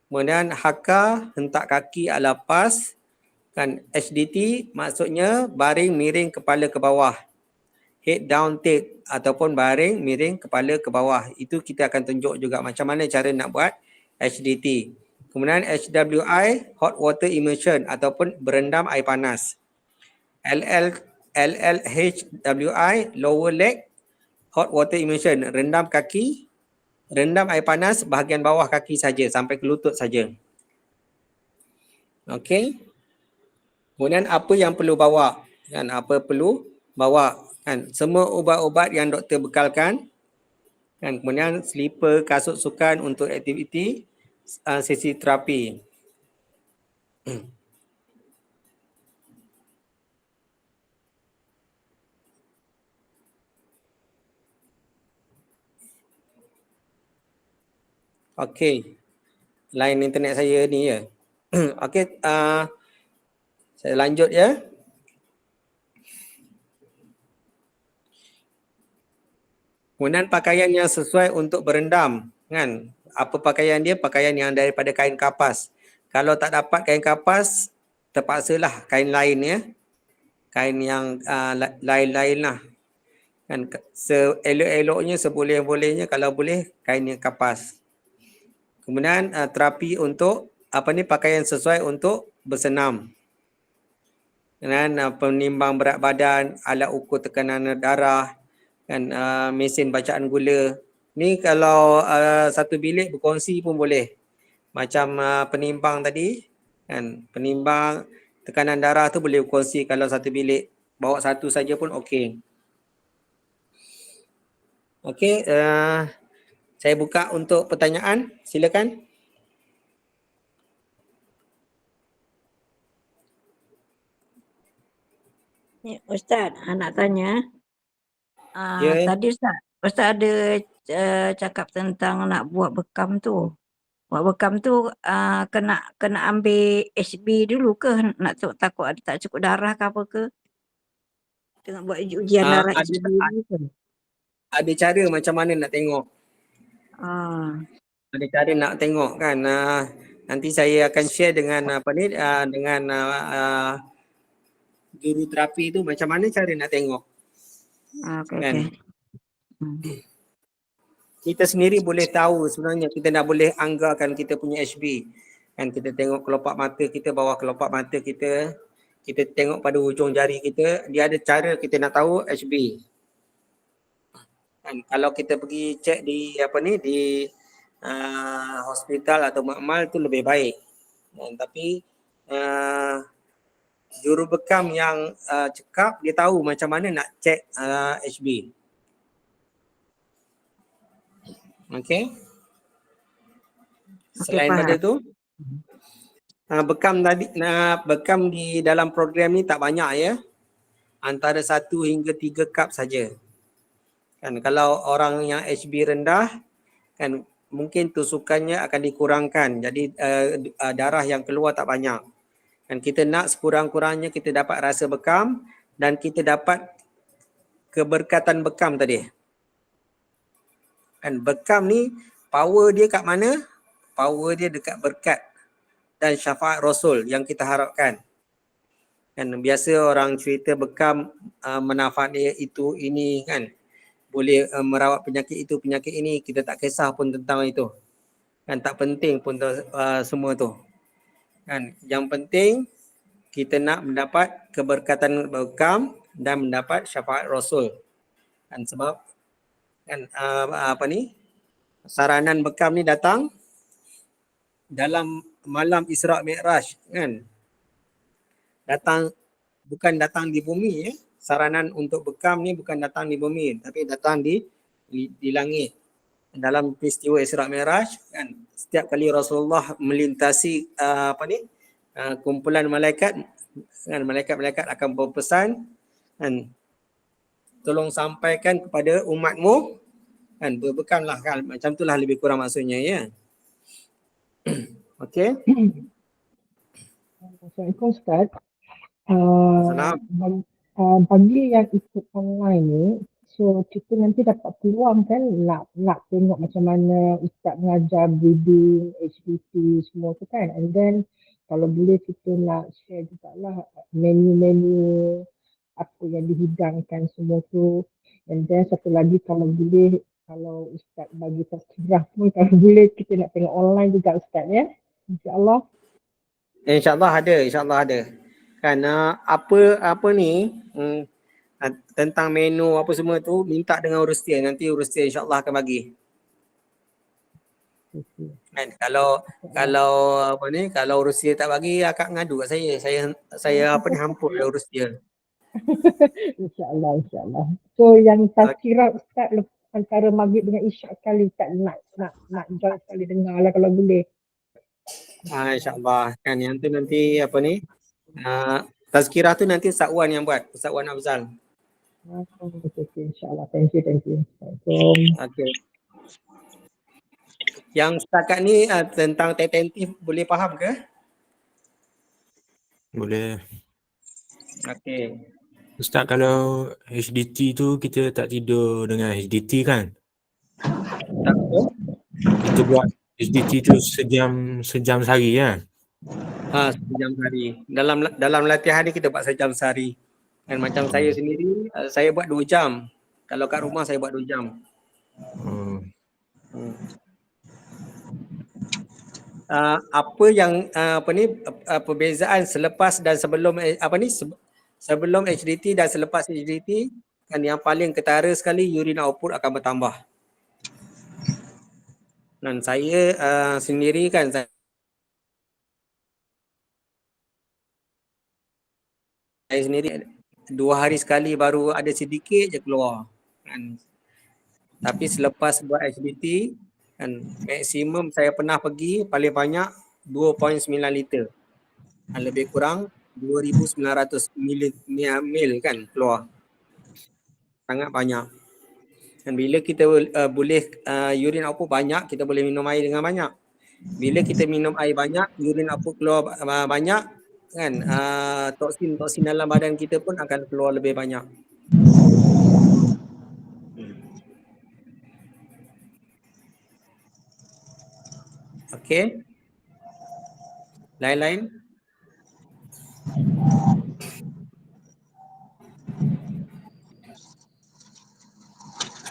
Kemudian HK hentak kaki ala PAS. Kan HDT maksudnya baring miring kepala ke bawah. Head down tilt ataupun baring miring kepala ke bawah. Itu kita akan tunjuk juga macam mana cara nak buat HDT. Kemudian HWI hot water immersion ataupun berendam air panas. LLHWI lower leg hot water immersion, rendam kaki, rendam air panas bahagian bawah kaki saja sampai ke lutut saja. Okey. Kemudian apa yang perlu bawa? Kan apa perlu bawa? Kan semua ubat-ubat yang doktor bekalkan. Kan kemudian slipper, kasut sukan untuk aktiviti sesi terapi. Okey. Line internet saya ni ya. Okey, saya lanjut ya. Kemudian pakaian yang sesuai untuk berendam, kan? Apa pakaian dia? Pakaian yang daripada kain kapas. Kalau tak dapat kain kapas, terpaksalah kain lain ya. Kain yang lain-lain lah. Kan seelok-eloknya, seboleh-bolehnya kalau boleh kain yang kapas. Kemudian terapi untuk pakaian sesuai untuk bersenam. Dan penimbang berat badan, alat ukur tekanan darah, kan mesin bacaan gula. Ni kalau satu bilik berkongsi pun boleh. Macam penimbang tadi, kan penimbang tekanan darah tu boleh berkongsi kalau satu bilik. Bawa satu saja pun okey. Okey, saya buka untuk pertanyaan. Silakan. Ni Ustaz, nak tanya. Ya. Tadi Ustaz ada cakap tentang nak buat bekam tu. Buat bekam tu kena ambil HB dulu ke? Nak takut ada tak cukup darah ke apa ke? Tengok buat ujian darah Ada HB dulu ke? ada cara macam mana nak tengok. Ah, Ada cara nak tengok kan. Nanti saya akan share dengan dengan juruterapi tu macam mana cara nak tengok okey kan. okey. Hmm. Kita sendiri boleh tahu sebenarnya, kita nak boleh anggarkan kita punya HB. Kan kita tengok kelopak mata kita, bawah kelopak mata kita tengok pada hujung jari kita, dia ada cara kita nak tahu HB. Kan kalau kita pergi cek di di hospital atau makmal tu lebih baik. Tapi jurubekam yang cekap dia tahu macam mana nak cek HB. Okey. Selain faham. pada tu, bekam di dalam program ni tak banyak ya. Antara 1 hingga 3 cup saja. Kan kalau orang yang HB rendah kan mungkin tusukannya akan dikurangkan. Jadi darah yang keluar tak banyak. Dan kita nak sekurang-kurangnya kita dapat rasa bekam dan kita dapat keberkatan bekam tadi. Kan bekam ni power dia kat mana? Power dia dekat berkat dan syafaat Rasul yang kita harapkan. Kan biasa orang cerita bekam manfaat dia itu ini kan. Boleh merawat penyakit itu, penyakit ini, kita tak kisah pun tentang itu. Kan tak penting pun semua tu. Kan yang penting kita nak mendapat keberkatan bekam dan mendapat syafaat Rasul. Kan sebab kan saranan bekam ni datang dalam malam Isra' Mi'raj kan. Bukan datang di bumi ya. Saranan untuk bekam ni bukan datang di bumi tapi datang di langit. Dalam peristiwa Isra' Mi'raj kan setiap kali Rasulullah melintasi kumpulan malaikat kan, malaikat-malaikat akan berpesan kan, tolong sampaikan kepada umatmu kan, berbekamlah kan, macam itulah lebih kurang maksudnya ya. Okey. Assalamualaikum Ustaz. Salam. Bagi yang ikut online ni, so kita nanti dapat peluang kan nak tengok macam mana Ustaz mengajar breathing, HPT semua tu kan. And then kalau boleh kita nak share jugalah menu-menu apa yang dihidangkan semua tu. And then satu lagi kalau boleh, kalau Ustaz bagi tazkirah pun kalau boleh kita nak tengok online juga Ustaz ya. InsyaAllah. InsyaAllah ada. Kan apa ni tentang menu apa semua tu minta dengan urustia, nanti urustia insyaAllah akan bagi. Kan kalau urustia tak bagi akak ngadu kat saya hampur dah urustia. InsyaAllah. So yang tazkirah Ustaz antara maghrib dengan isyak sekali Ustaz nak join sekali dengar lah kalau boleh. InsyaAllah kan yang tu nanti tazkirah tu nanti Ustaz Wan yang buat, Ustaz Wan Afzal. Okay, insyaAllah. Thank you. Assalamualaikum. Okay. Yang setakat ni tentang tetentif boleh faham ke? Boleh. Okay. Ustaz, kalau HDT tu kita tak tidur dengan HDT kan? Tak apa? Kita buat HDT tu sejam sehari kan? Sejam sehari. Dalam latihan ni kita buat sejam sehari. Dan macam saya sendiri, saya buat 2 jam. Kalau kat rumah saya buat 2 jam. Apa yang perbezaan selepas dan sebelum sebelum HDT dan selepas HDT kan yang paling ketara sekali urine output akan bertambah. Dan saya sendiri kan saya sendiri 2 hari sekali baru ada sedikit je keluar kan. Tapi selepas buat HDT kan maksimum saya pernah pergi paling banyak 2.9 liter. Lebih kurang 2,900 mil kan keluar. Sangat banyak. Dan bila kita boleh urine output banyak, kita boleh minum air dengan banyak. Bila kita minum air banyak, urine output keluar banyak kan, toksin-toksin dalam badan kita pun akan keluar lebih banyak. Okey. Lain-lain?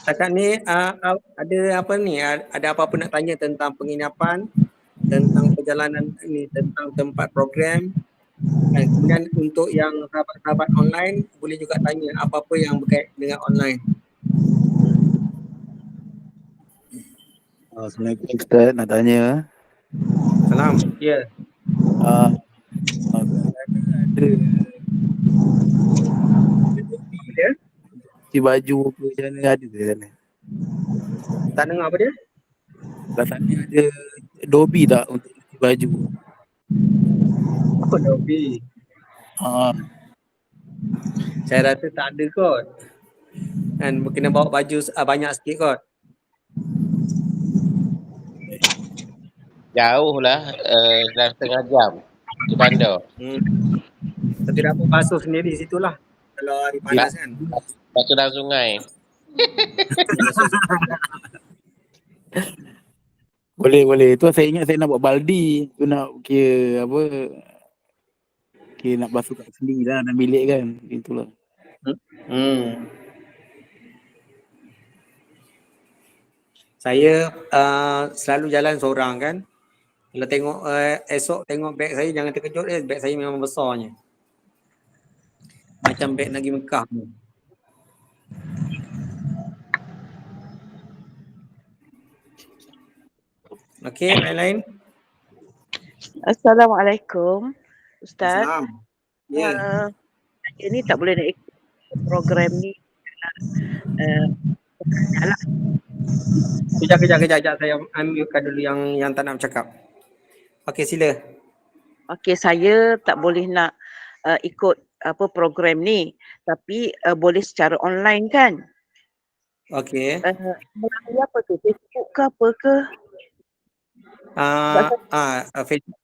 Setakat ni ada apa ni? Ada apa-apa nak tanya tentang penginapan, tentang perjalanan ni, tentang tempat program? Dan kemudian untuk yang sahabat-sahabat online boleh juga tanya apa-apa yang berkait dengan online. Assalamualaikum Ustaz, nak tanya. Salam. Ya. Uh, ada Ya. si baju ke macam mana ada ke sana? Tak dengar apa dia? Kat sana ada dobi tak untuk cuci baju? Apa Dobi? Saya rasa tak ada kot. Dan kena bawa baju banyak sikit kot. Jauh lah, dalam setengah jam ke bandar. Tapi dapat basuh sendiri situlah. Kalau hari panas kan. Basuh dalam sungai. Boleh. Tu saya ingat saya nak buat baldi. Tu nak kira apa, kira nak basuh kat sendiri lah dalam bilik kan. Itulah. Saya selalu jalan seorang kan. Kalau tengok esok tengok beg saya, jangan terkejut beg saya memang besarnya. Macam beg Negeri Mekah ni. Okey, lain-lain? Assalamualaikum Ustaz. Salam. Ya. Ini tak boleh nak ikut program ni. Kejap. Saya ambilkan dulu yang tak nak bercakap. Okey, sila. Okey, saya tak boleh nak ikut apa program ni, tapi boleh secara online kan? Okey. Melalui apa tu? Facebook ke apa ke? Facebook.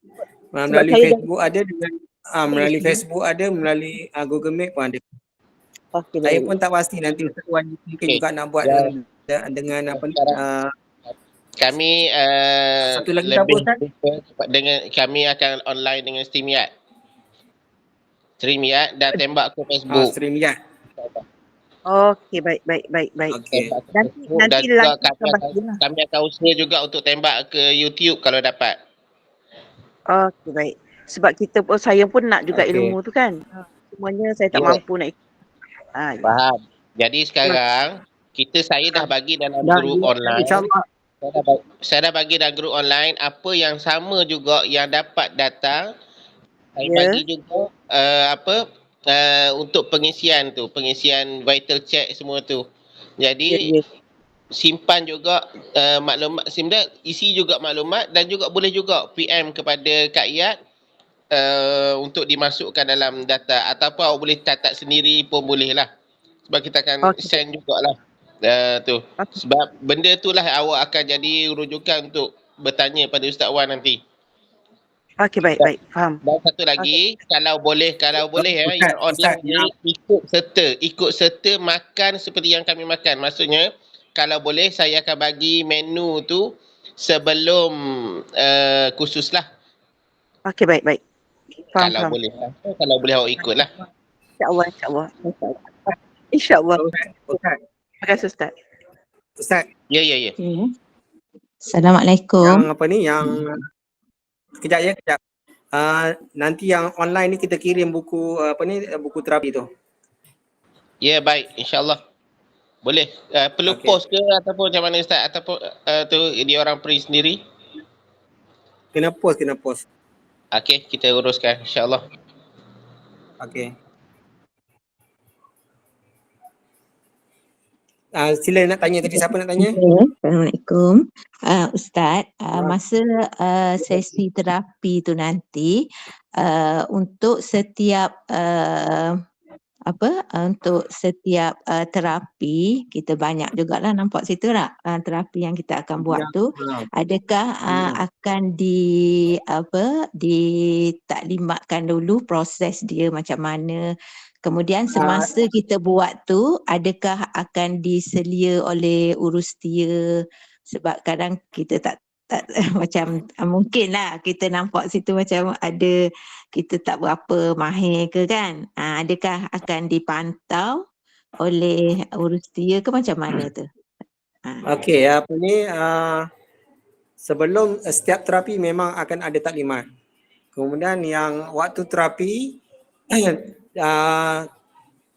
Melalui Facebook ada dengan melalui Facebook ada, melalui Google Meet pun ada. Okay, saya pun tak pasti nanti Ustaz Wan mungkin juga nak buat dengan apa ni. Kami Satu lagi lebih apa, dengan kami akan online dengan StreamYard dan tembak ke Facebook. StreamYard. Okey, baik. Okey. Nanti juga live kami akan usaha juga untuk tembak ke YouTube kalau dapat. Okey, baik. Sebab saya pun nak juga ilmu tu kan. Semuanya saya tak mampu nak ikut. Faham. Jadi sekarang saya dah bagi dalam grup online. Saya dah bagi dalam grup online apa yang sama juga yang dapat datang. Saya bagi juga untuk pengisian vital check semua tu. Jadi simpan juga maklumat, isi juga maklumat dan juga boleh juga PM kepada Kak Iyad untuk dimasukkan dalam data ataupun awak boleh catat sendiri pun boleh lah. Sebab kita akan send jugalah tu. Sebab benda tu lah awak akan jadi rujukan untuk bertanya pada Ustaz Wan nanti. Okey, baik. Faham. Dan satu lagi, kalau boleh yang online ni ikut serta makan seperti yang kami makan. Maksudnya kalau boleh saya akan bagi menu tu sebelum kursus lah. Okey, baik. Faham. Kalau boleh awak ikut lah. InsyaAllah. Terima kasih Ustaz. Ustaz. Ya. Assalamualaikum. Yang apa ni kejap. Nanti yang online ni kita kirim buku buku terapi tu. Ya, baik, insya-Allah. Boleh. Perlu post ke ataupun macam mana Ustaz, ataupun tu dia orang print sendiri? Kena post. Okey, kita uruskan insya-Allah. Okey. Sila nak tanya tadi, siapa nak tanya? Assalamualaikum. Ustaz, Ah, masa sesi terapi tu nanti untuk setiap untuk setiap terapi kita banyak jugalah nampak situ tak terapi yang kita akan buat ya. tu, adakah akan ditaklimatkan dulu proses dia macam mana, kemudian semasa kita buat tu adakah akan diselia oleh urustia, sebab kadang kita tak macam mungkinlah kita nampak situ macam ada kita tak berapa mahir ke kan, adakah akan dipantau oleh urustia ke macam mana tu? Okey, sebelum setiap terapi memang akan ada taklimat. Kemudian yang waktu terapi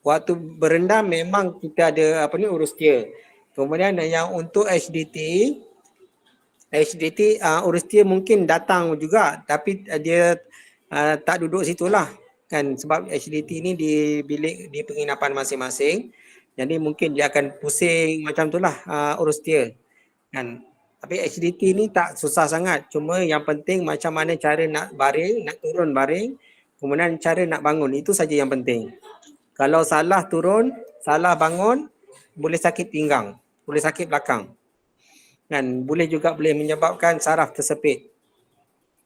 waktu berendam memang kita ada urustia. Kemudian yang untuk HDT urustia mungkin datang juga, tapi dia tak duduk situlah kan, sebab HDT ni di bilik di penginapan masing-masing. Jadi mungkin dia akan pusing macam itulah urustia kan. Tapi HDT ni tak susah sangat, cuma yang penting macam mana cara nak baring, nak turun baring, kemudian cara nak bangun, itu saja yang penting. Kalau salah turun, salah bangun, boleh sakit pinggang, boleh sakit belakang. Kan boleh menyebabkan saraf tersepit.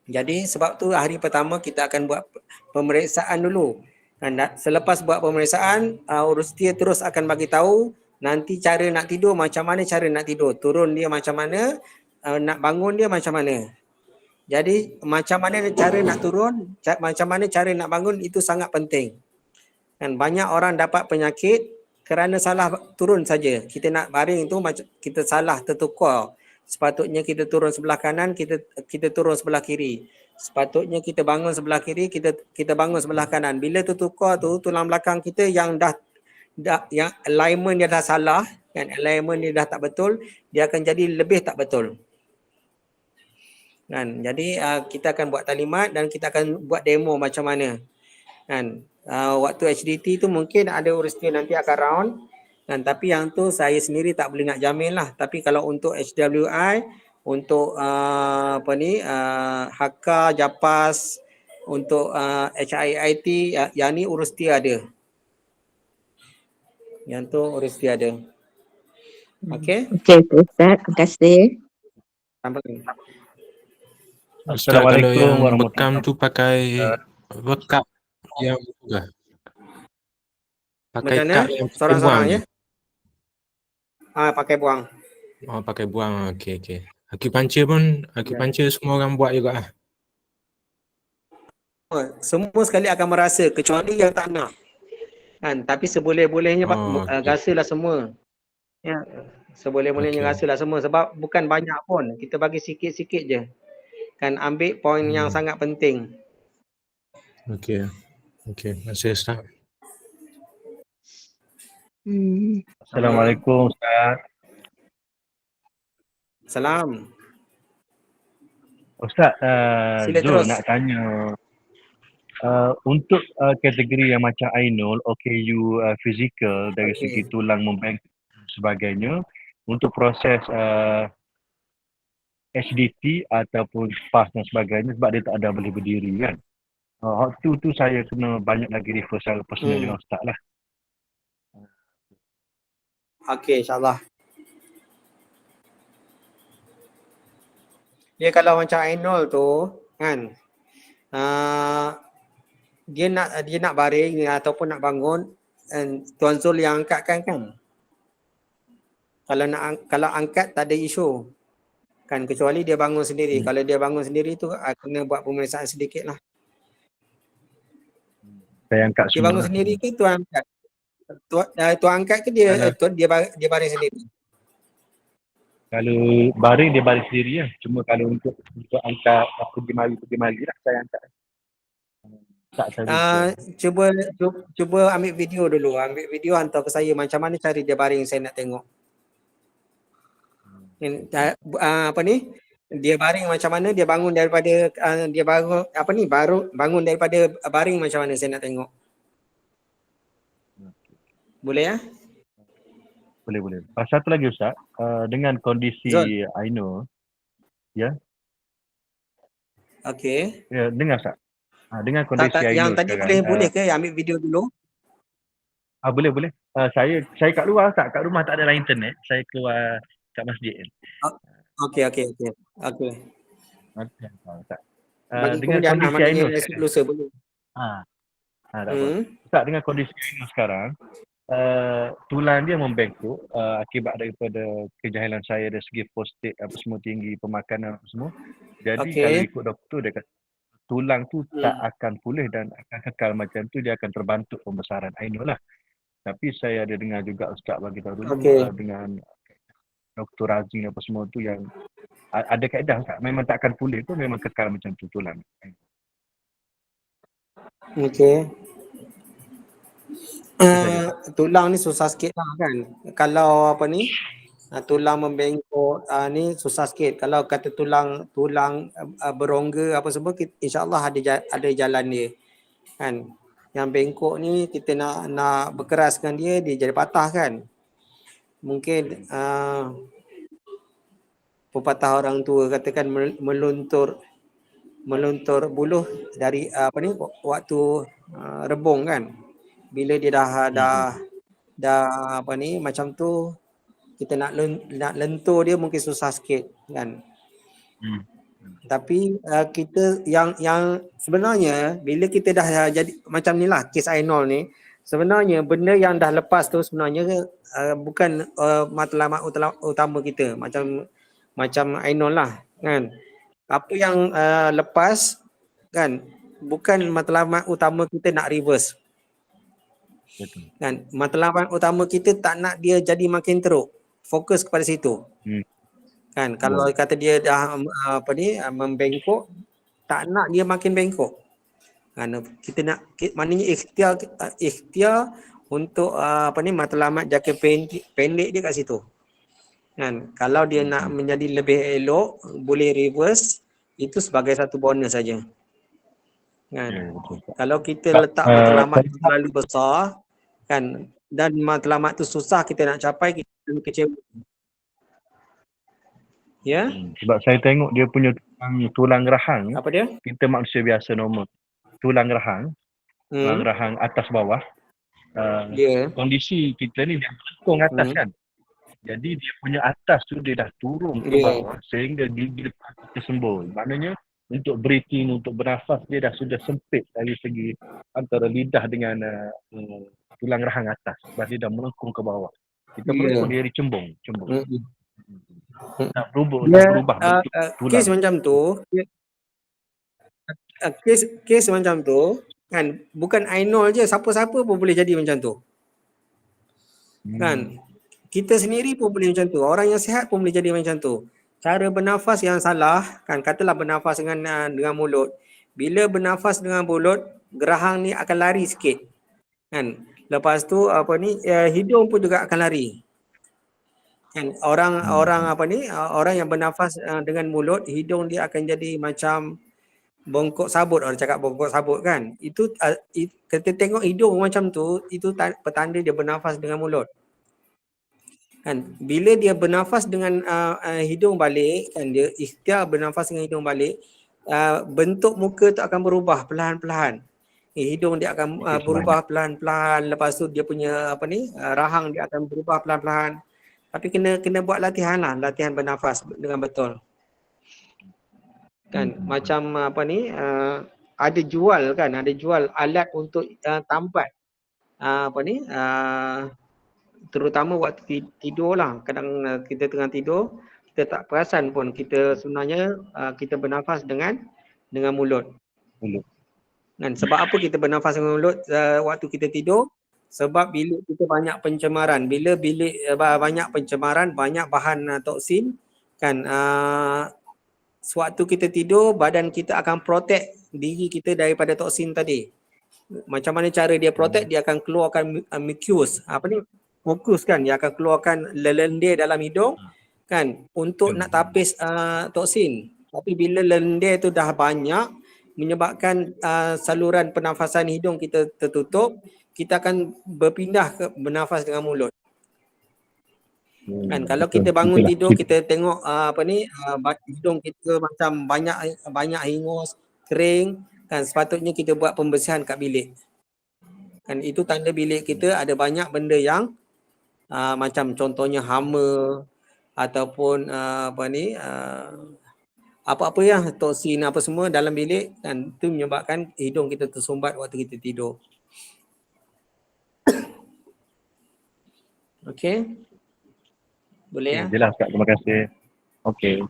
Jadi sebab tu hari pertama kita akan buat pemeriksaan dulu. Dan selepas buat pemeriksaan, urustia terus akan bagi tahu nanti cara nak tidur macam mana, cara nak tidur, turun dia macam mana, nak bangun dia macam mana. Jadi macam mana cara nak turun, macam mana cara nak bangun, itu sangat penting. Dan banyak orang dapat penyakit kerana salah turun saja. Kita nak baring tu macam kita salah tertukar. Sepatutnya kita turun sebelah kanan, kita turun sebelah kiri. Sepatutnya kita bangun sebelah kiri, kita bangun sebelah kanan. Bila tertukar tu, tulang belakang kita yang yang alignment dia dah salah, kan, alignment dia dah tak betul, dia akan jadi lebih tak betul. Kan, jadi kita akan buat taklimat dan kita akan buat demo macam mana. Kan, waktu HDT tu mungkin ada urustia nanti akan round, kan, tapi yang tu saya sendiri tak boleh nak jamin lah. Tapi kalau untuk HWI, untuk HAKA, JAPAS, untuk HIIT, yang ni urustia ada. Yang tu urustia ada. Okey? Okey Ustaz, terima kasih. Sampai. Ustaz, kalau Assalamualaikum yang warahmatullahi bekam tu pakai bekap yang juga. Pakai Macam mana? kad yang pakai Sorang-sorang buang ya? je. Pakai buang. Oh, pakai buang. Okey. Acupuncture semua orang buat juga lah. Semua sekali akan merasa, kecuali yang tak nak. Kan, tapi seboleh-bolehnya Okey. rasalah semua. Ya, seboleh-bolehnya Okey. rasalah semua, sebab bukan banyak pun. Kita bagi sikit-sikit je. Kan, ambil poin yang sangat penting. Okey. Terima kasih Ustaz. Assalamualaikum Ustaz. Salam. Ustaz, Sila Zul terus. nak tanya, untuk kategori yang macam Ainul, OKU fizikal dari segi tulang membengkak sebagainya, untuk proses HDT ataupun PAS dan sebagainya, sebab dia tak ada boleh berdiri kan. Waktu tu saya kena banyak lagi refer secara personal dengan Ustaz lah. Okey, insyaAllah. Dia kalau macam Ainul tu, kan, dia nak baring ataupun nak bangun, Tuan Zul yang angkatkan kan. Kalau angkat tak ada isu. Kan, kecuali dia bangun sendiri. Kalau dia bangun sendiri tu kena buat pemeriksaan sedikit lah. Saya angkat Dia semua bangun lah. sendiri ke tuan angkat? Tuan angkat ke dia dia baring sendiri? Kalau baring dia baring sendiri lah. Cuma kalau untuk angkat pergi mari lah saya angkat. Tak saya Cuba ambil video dulu. Ambil video hantar ke saya macam mana cara dia baring, saya nak tengok. Dia baring macam mana, dia bangun daripada bangun daripada baring macam mana, saya nak tengok. Boleh ya? Boleh. Satu lagi Ustaz, dengan kondisi Zul. Ainul, ya, Okey. ya dengar Ustaz. Dengan Tak, kondisi tak, yang Ainul tadi sekarang, boleh ke ambil video dulu? boleh. Saya kat luar Ustaz, kat rumah tak ada internet. Saya keluar kat masjid. Okey. Okey. Okey, Ustaz. Bagi Dengan kemudian kondisi maknanya Ainul esok sekarang. lusa boleh. Tak apa. Ustaz, dengan kondisi Ainul sekarang, tulang dia membengkok akibat daripada kejahilan saya dari segi prostat apa semua tinggi, pemakanan apa semua. Jadi Okey. kalau ikut doktor dia kata tulang tu tak akan pulih dan akan kekal macam tu, dia akan terbantuk pembesaran Ainul lah. Tapi saya ada dengar juga Ustaz bagi tahu dulu dengan Dr. Razin apa semua tu yang ada kaedah Ustaz, memang tak akan pulih tu, memang kekal macam tu tulang. Okey. Tulang ni susah sikit lah kan. Kalau apa ni, tulang membengkok ni susah sikit. Kalau kata tulang berongga apa semua, insya-Allah ada jalan dia. Kan. Yang bengkok ni kita nak berkeraskan dia jadi patah kan. Mungkin pepatah orang tua katakan meluntur buluh dari waktu rebung kan. Bila dia dah apa ni macam tu, kita nak lentur dia mungkin susah sikit kan. Tapi kita yang sebenarnya bila kita dah jadi macam ni lah kes Ainul ni, sebenarnya benda yang dah lepas tu sebenarnya bukan matlamat utama kita macam Ainul lah kan. Apa yang lepas kan bukan matlamat utama kita nak reverse. Betul. Kan matlamat utama kita tak nak dia jadi makin teruk. Fokus kepada situ. Kan kalau kata dia dah membengkok, tak nak dia makin bengkok. Kan kita nak maknanya ikhtiar untuk matlamat jangka pendek dia kat situ. Kan kalau dia nak menjadi lebih elok, boleh reverse, itu sebagai satu bonus saja. Kan kalau kita letak matlamat terlalu besar kan dan matlamat tu susah kita nak capai, kita kecewa. Ya. Sebab saya tengok dia punya tulang rahang. Apa dia? Kita manusia biasa normal. Tulang rahang atas bawah. Kondisi kita ni dia melengkung atas kan. Jadi dia punya atas tu dia dah turun ke bawah sehingga gigi depan tersembul. Maknanya untuk breathing, untuk bernafas dia dah sudah sempit dari segi antara lidah dengan tulang rahang atas. Sebab dia dah melengkung ke bawah. Kita melengkung dia dicembung. Nak berubah bentuk tulang. Kes macam tu, kes macam tu kan bukan Ainul je, siapa-siapa pun boleh jadi macam tu. Kan kita sendiri pun boleh macam tu, orang yang sihat pun boleh jadi macam tu. Cara bernafas yang salah kan, katalah bernafas dengan mulut. Bila bernafas dengan mulut, gerahang ni akan lari sikit. Kan lepas tu hidung pun juga akan lari. Kan orang yang bernafas dengan mulut, hidung dia akan jadi macam bongkok sabut. Orang cakap bongkok sabut kan, itu kita tengok hidung macam tu, itu petanda dia bernafas dengan mulut. Kan bila dia bernafas dengan hidung balik kan, dia ikhtiar bernafas dengan hidung balik, bentuk muka tu akan berubah perlahan-perlahan. Hidung dia akan berubah perlahan-perlahan, lepas tu dia punya rahang dia akan berubah perlahan-perlahan. Tapi kena buat latihan bernafas dengan betul. Kan macam ada jual alat untuk tambat terutama waktu tidur lah. Kadang kita tengah tidur, kita tak perasan pun kita sebenarnya kita bernafas dengan mulut. Kan sebab apa kita bernafas dengan mulut waktu kita tidur? Sebab bilik kita banyak pencemaran. Bila bilik banyak pencemaran, banyak bahan toksin kan, sewaktu kita tidur badan kita akan protect diri kita daripada toksin tadi. Macam mana cara dia protect? Dia akan keluarkan mucus. Mucus kan, dia akan keluarkan lendir dalam hidung kan untuk nak tapis toksin. Tapi bila lendir tu dah banyak menyebabkan saluran pernafasan hidung kita tertutup, kita akan berpindah ke bernafas dengan mulut. Kan kalau Betul. kita bangun Itulah. tidur kita tengok hidung kita macam banyak hingus, kering, kan sepatutnya kita buat pembersihan kat bilik. Kan itu tanda bilik kita ada banyak benda yang macam contohnya hama ataupun apa-apa yang toksin apa semua dalam bilik, kan itu menyebabkan hidung kita tersumbat waktu kita tidur. Okey. Boleh ya? Jelas Kak, terima kasih. Okey.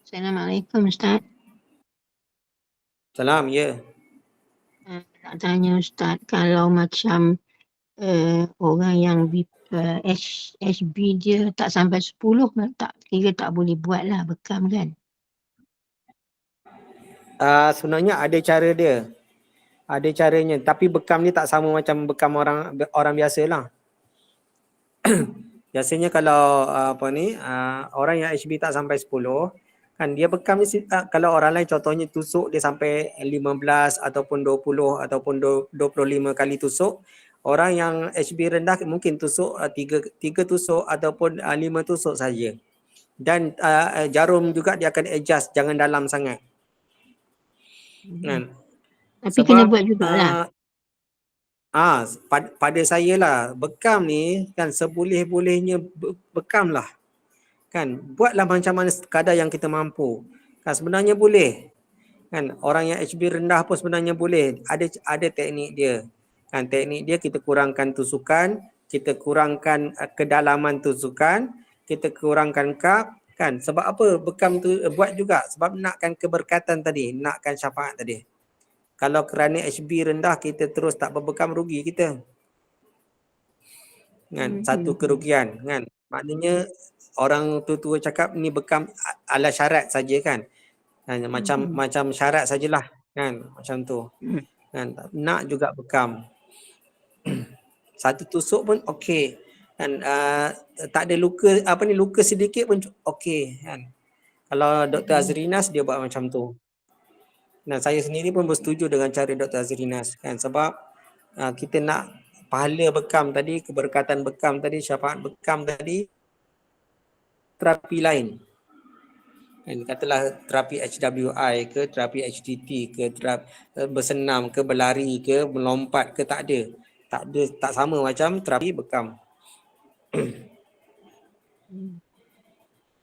Assalamualaikum Ustaz. Salam, ya. Nak tanya Ustaz, kalau macam orang yang HB dia tak sampai 10, tak kira tak boleh buat lah bekam kan? Sebenarnya ada cara dia. Ada caranya, tapi bekam ni tak sama macam bekam orang biasa lah. Biasanya kalau orang yang HB tak sampai 10, kan dia bekam ni kalau orang lain contohnya tusuk dia sampai 15 ataupun 20 ataupun 25 kali tusuk. Orang yang HB rendah mungkin tusuk 3 tusuk ataupun 5 tusuk saja. Dan jarum juga dia akan adjust, jangan dalam sangat. Kan? Tapi kena buat jugalah. Pada saya lah, bekam ni kan seboleh-bolehnya bekam lah. Kan, buatlah macam mana sekadar yang kita mampu. Kan sebenarnya boleh. Kan orang yang HB rendah pun sebenarnya boleh. Ada teknik dia. Kan teknik dia kita kurangkan tusukan, kita kurangkan kedalaman tusukan, kita kurangkan kap. Kan sebab apa bekam tu buat juga? Sebab nakkan keberkatan tadi, nakkan syafaat tadi. Kalau kerana HB rendah kita terus tak berbekam, rugi kita. Kan satu kerugian kan. Maknanya orang tua-tua cakap ni bekam ala syarat saja kan. Macam syarat sajalah kan, macam tu. Kan nak juga bekam. Satu tusuk pun okey. Kan tak ada luka sedikit pun okey kan. Kalau Dr. Azrinas dia buat macam tu. Nah, saya sendiri pun bersetuju dengan cara Dr. Azrinas kan, sebab kita nak pahala bekam tadi, keberkatan bekam tadi, syafaat bekam tadi, terapi lain. Kan katalah terapi HWI ke, terapi HTT ke, terapi bersenam ke, berlari ke, melompat ke, tak ada. Tak sama macam terapi bekam.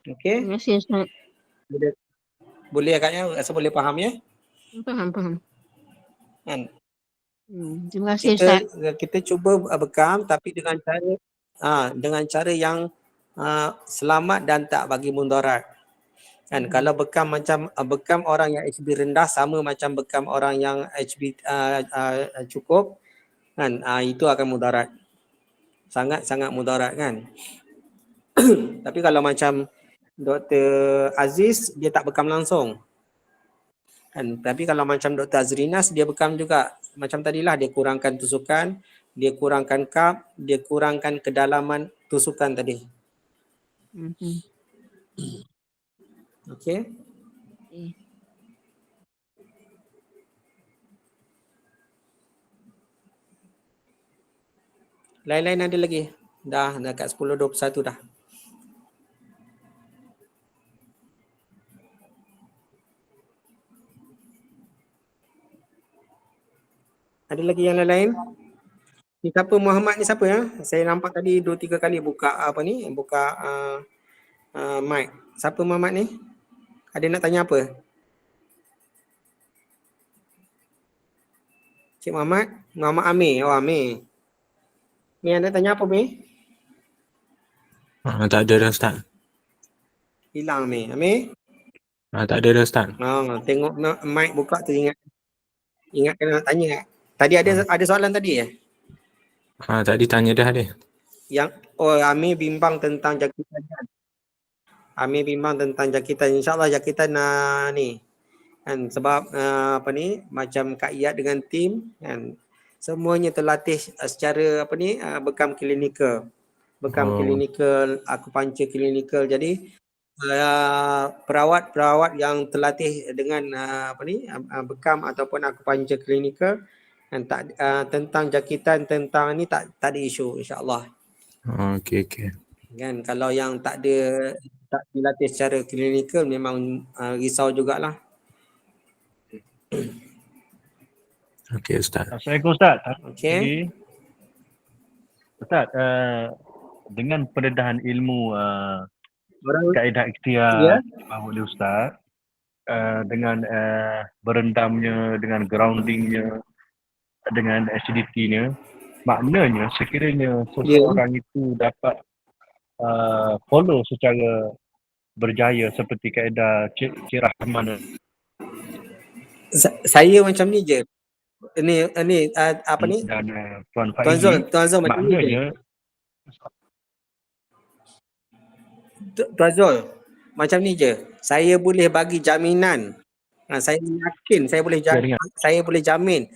Okey. Terima kasih Ustaz. Boleh agaknya, rasa boleh faham ya? Faham. Kan? Terima kasih Ustaz. Kita cuba bekam tapi dengan cara yang selamat dan tak bagi mudarat. Kan kalau bekam macam bekam orang yang HB rendah sama macam bekam orang yang HB cukup kan, itu akan mudarat. Sangat-sangat mudarat kan. Tapi kalau macam Dr. Aziz dia tak bekam langsung. Kan, tapi kalau macam Dr. Azrinas dia bekam juga. Macam tadilah dia kurangkan tusukan, dia kurangkan kap, dia kurangkan kedalaman tusukan tadi. Okey. Lain-lain ada lagi? Dah dekat 10.21 dah. Ada lagi yang lain? Ni siapa Muhammad ni siapa ya? Saya nampak tadi 2-3 kali buka mic. Siapa Muhammad ni? Ada nak tanya apa? Cik Muhammad? Muhammad Amir. Oh Amir. Mi anda tanya apa Mi? Tak ada dah Ustaz. Hilang Amir. Amir? Tak ada dah Ustaz. Tengok mic buka tu ingat kena nak tanya. Tadi ada soalan tadi ya? Tadi tanya dah dia. Amir bimbang tentang jangkitan. Amir bimbang tentang jangkitan. InsyaAllah jangkitan ni. Kan sebab macam Kak Iyad dengan tim kan semuanya terlatih secara bekam klinikal. Bekam klinikal, akupuncture klinikal. Jadi perawat-perawat yang terlatih dengan bekam ataupun akupunctur klinikal dan tentang jangkitan tentang ni tak ada isu insya-Allah. Okey. Kan kalau yang tak dilatih secara klinikal memang risau jugalah. Okey Ustaz. Assalamualaikum Ustaz. Okey. Ustaz, dengan pendedahan ilmu Orang kaedah ya. ikhtiar dibawa oleh Ustaz, dengan berendamnya, dengan groundingnya, dengan acidity-nya, maknanya sekiranya seseorang itu dapat follow secara berjaya seperti kaedah Cik Rahman. Saya macam ni je. Ini apa ni? Dan Tuan Tuan Faizi, Zul macam ni je. maknanya Tuan Zul, macam ni je. Saya boleh bagi jaminan. Saya yakin saya boleh jamin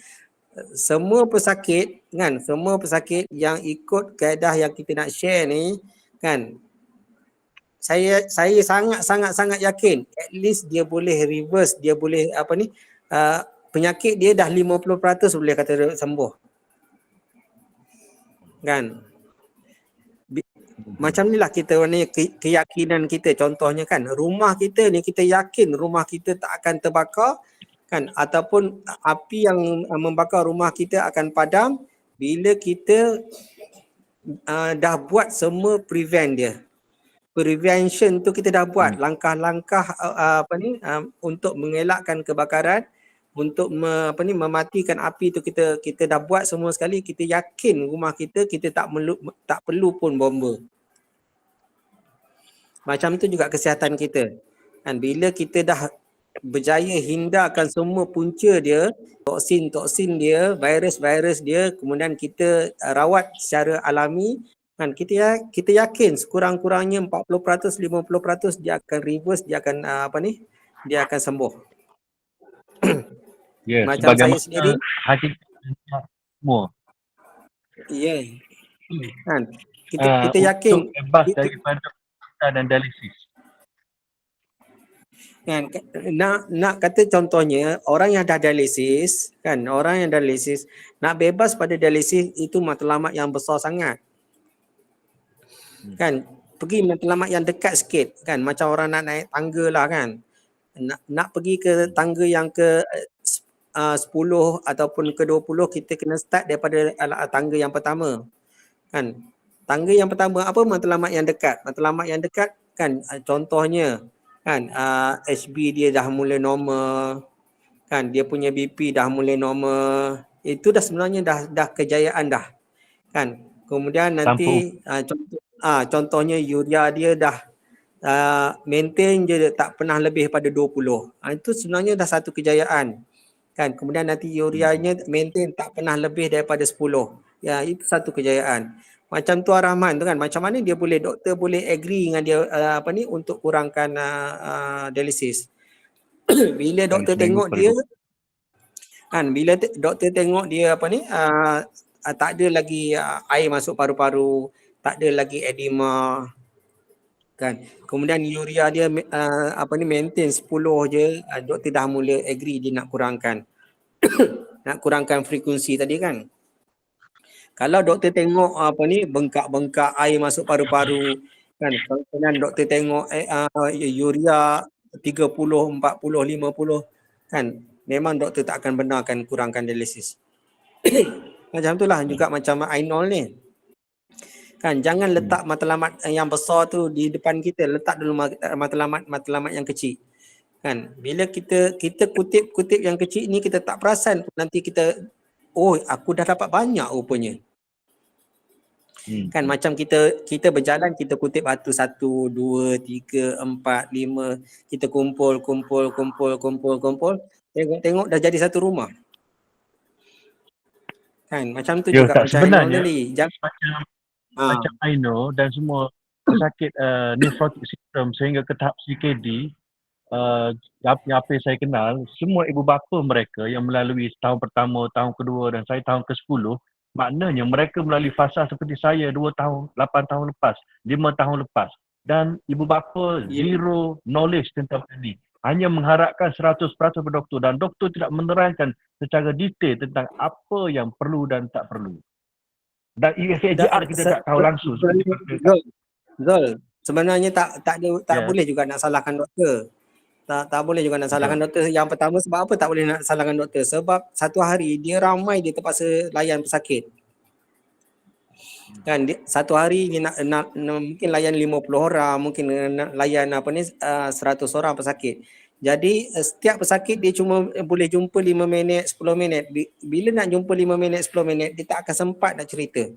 semua pesakit kan, semua pesakit yang ikut kaedah yang kita nak share ni kan, saya sangat yakin at least dia boleh reverse, dia boleh penyakit dia dah 50% boleh kata sembuh. Kan? Macam ni lah kita ni keyakinan kita. Contohnya kan, rumah kita ni kita yakin rumah kita tak akan terbakar kan, ataupun api yang membakar rumah kita akan padam bila kita dah buat semua prevention tu kita dah buat langkah-langkah untuk mengelakkan kebakaran, untuk mematikan api tu kita dah buat semua sekali. Kita yakin rumah kita tak perlu pun bomba. Macam tu juga kesihatan kita. Dan bila kita dah berjaya hindarkan semua punca dia, toksin dia, virus dia, kemudian kita rawat secara alami, kan kita yakin sekurang-kurangnya 40%, 50% dia akan reverse, dia akan dia akan sembuh. ya, Macam saya sendiri, hakikat semua. ya. Kan kita yakin untuk bebas daripada dan dialisis. Kan nak kata contohnya orang yang dah dialisis kan, orang yang dialisis nak bebas pada dialisis itu matlamat yang besar sangat. Kan pergi matlamat yang dekat sikit kan, macam orang nak naik tangga lah kan. Nak pergi ke tangga yang ke 10 ataupun ke 20, kita kena start daripada tangga yang pertama. Kan tangga yang pertama apa matlamat yang dekat? Matlamat yang dekat kan contohnya kan HB dia dah mula normal, kan dia punya BP dah mula normal. Itu dah sebenarnya dah kejayaan dah. Kan. Kemudian nanti contohnya urea dia dah maintain je, tak pernah lebih pada 20. Itu sebenarnya dah satu kejayaan. Kan. Kemudian nanti ureanya maintain tak pernah lebih daripada 10. Ya, itu satu kejayaan. Macam Tuan Rahman tu kan, macam mana dia boleh, doktor boleh agree dengan dia untuk kurangkan dialisis. Bila doktor tengok dia kan, bila doktor tengok dia tak ada lagi air masuk paru-paru, tak ada lagi edema kan. Kemudian urea dia maintain 10 je, doktor dah mula agree dia nak kurangkan. Nak kurangkan frekuensi tadi kan. Kalau doktor tengok bengkak-bengkak air masuk paru-paru kan, kemudian doktor tengok urea 30, 40, 50 kan, memang doktor tak akan benarkan kurangkan dialisis. Macam itulah juga macam Ainol ni. Kan jangan letak matlamat yang besar tu di depan kita, letak dulu matlamat yang kecil. Kan bila kita kutip yang kecil ni kita tak perasan, nanti kita aku dah dapat banyak rupanya. Kan macam kita berjalan, kita kutip batu 1, 2, 3, 4, 5, kita kumpul. Tengok dah jadi satu rumah. Kan macam tu juga tak, macam sebenarnya macam Aino dan semua pesakit nephrotic syndrome sehingga ke tahap CKD, apa yang saya kenal, semua ibu bapa mereka yang melalui tahun pertama, tahun kedua dan saya tahun ke-10, maknanya mereka melalui fasa seperti saya 2 tahun, 8 tahun lepas, 5 tahun lepas. dan ibu bapa zero knowledge tentang benda ni. Hanya mengharapkan 100% pada doktor dan doktor tidak menerangkan secara detail tentang apa yang perlu dan tak perlu. Dan ISAJR kita tak tahu langsung. Zul, sebenarnya tak Ya. boleh juga nak salahkan doktor. Tak boleh juga nak salahkan doktor. Yang pertama sebab apa tak boleh nak salahkan doktor? Sebab satu hari dia ramai dia terpaksa layan pesakit. Kan satu hari dia nak mungkin layan 50 orang, mungkin nak layan 100 orang pesakit. Jadi setiap pesakit dia cuma boleh jumpa 5 minit, 10 minit. Bila nak jumpa 5 minit, 10 minit dia tak akan sempat nak cerita.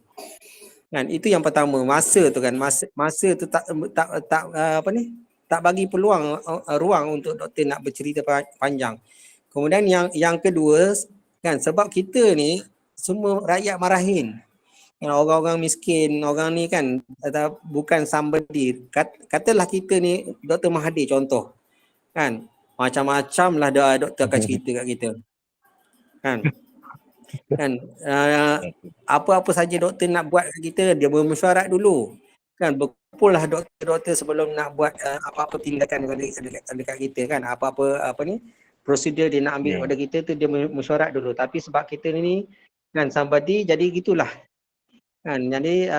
Kan itu yang pertama, masa tu kan. Masa tu tak bagi peluang ruang untuk doktor nak bercerita panjang. Kemudian yang kedua kan, sebab kita ni semua rakyat marahin. Orang-orang miskin, orang ni kan bukan somebody. Katalah kita ni Dr. Mahathir contoh. Kan? Macam-macam lah doktor akan cerita kat kita. Kan? Apa-apa saja doktor nak buat kat kita, dia bermesyuarat dulu. Kan berkumpul lah doktor sebelum nak buat apa-apa tindakan dekat kita kan. Apa-apa prosedur dia nak ambil pada kita tu dia mesyuarat dulu. Tapi sebab kita ni kan somebody, jadi gitulah. Kan jadi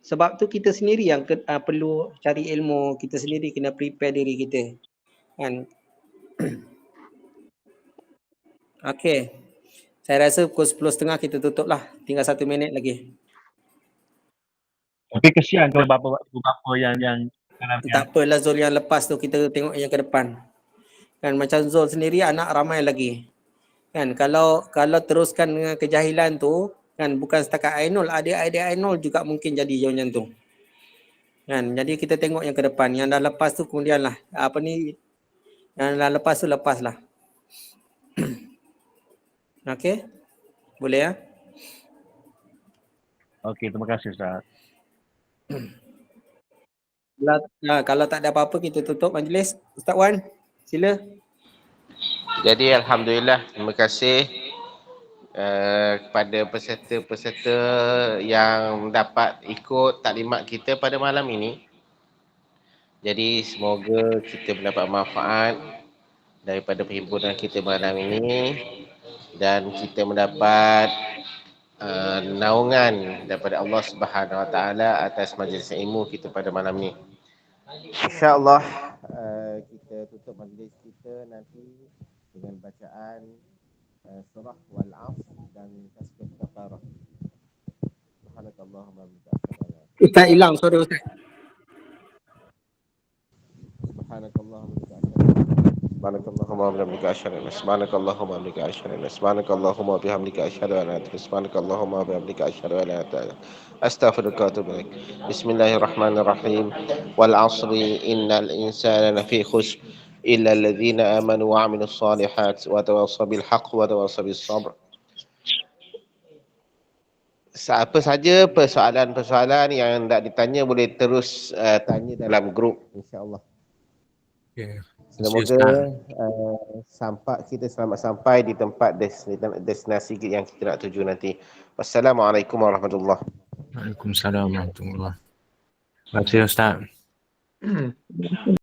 sebab tu kita sendiri yang perlu cari ilmu, kita sendiri kena prepare diri kita. Kan. Okey. Saya rasa pukul 10.30 kita tutup lah. Tinggal 1 minit lagi. Tapi kesian kalau bapa yang tak apalah Zul, yang lepas tu kita tengok yang ke depan. Kan macam Zul sendiri anak ramai lagi. Kan kalau teruskan dengan kejahilan tu kan, bukan setakat Ainul, adik-adik Ainul juga mungkin jadi macam tu. Kan jadi kita tengok yang ke depan. Yang dah lepas tu kemudian lah yang dah lepas tu lepaslah. Okey. Boleh ya? Okey, terima kasih Ustaz. Kalau tak ada apa-apa kita tutup majlis. Ustaz Wan, sila. Jadi alhamdulillah, terima kasih kepada peserta-peserta yang dapat ikut taklimat kita pada malam ini. Jadi semoga kita mendapat manfaat daripada perhimpunan kita malam ini dan kita mendapat naungan daripada Allah Subhanahu Wa Taala atas majlis ilmu kita pada malam ini. InsyaAllah kita tutup majlis kita nanti dengan bacaan surah Wal-'Asr dan tasbih kafarah. Subhanakallahumma wa bihamdika. Ustaz hilang suara Ustaz. Subhanakallahumma wa bihamdika asyhadu an la ilaha illa anta, subhanakallahumma wa bihamdika asyhadu an la ilaha illa anta, subhanakallahumma wa bihamdika asyhadu an la ilaha illa anta, subhanakallahumma wa bihamdika asyhadu an la ilaha illa anta, astaghfiruka wa atubu ilaik. Bismillahirrahmanirrahim. Wal 'asri innal insana lafi khusr illa alladhina amanu wa 'amilus shalihat wa tawassaw bil haqq wa tawassaw bis sabr. Apa saja persoalan-persoalan yang hendak ditanya boleh terus tanya dalam grup, insya-Allah. Okay. Semoga kita selamat sampai di tempat destinasi yang kita nak tuju nanti. Wassalamualaikum warahmatullahi wabarakatuh. Waalaikumsalam warahmatullahi wabarakatuh. Terima kasih Ustaz.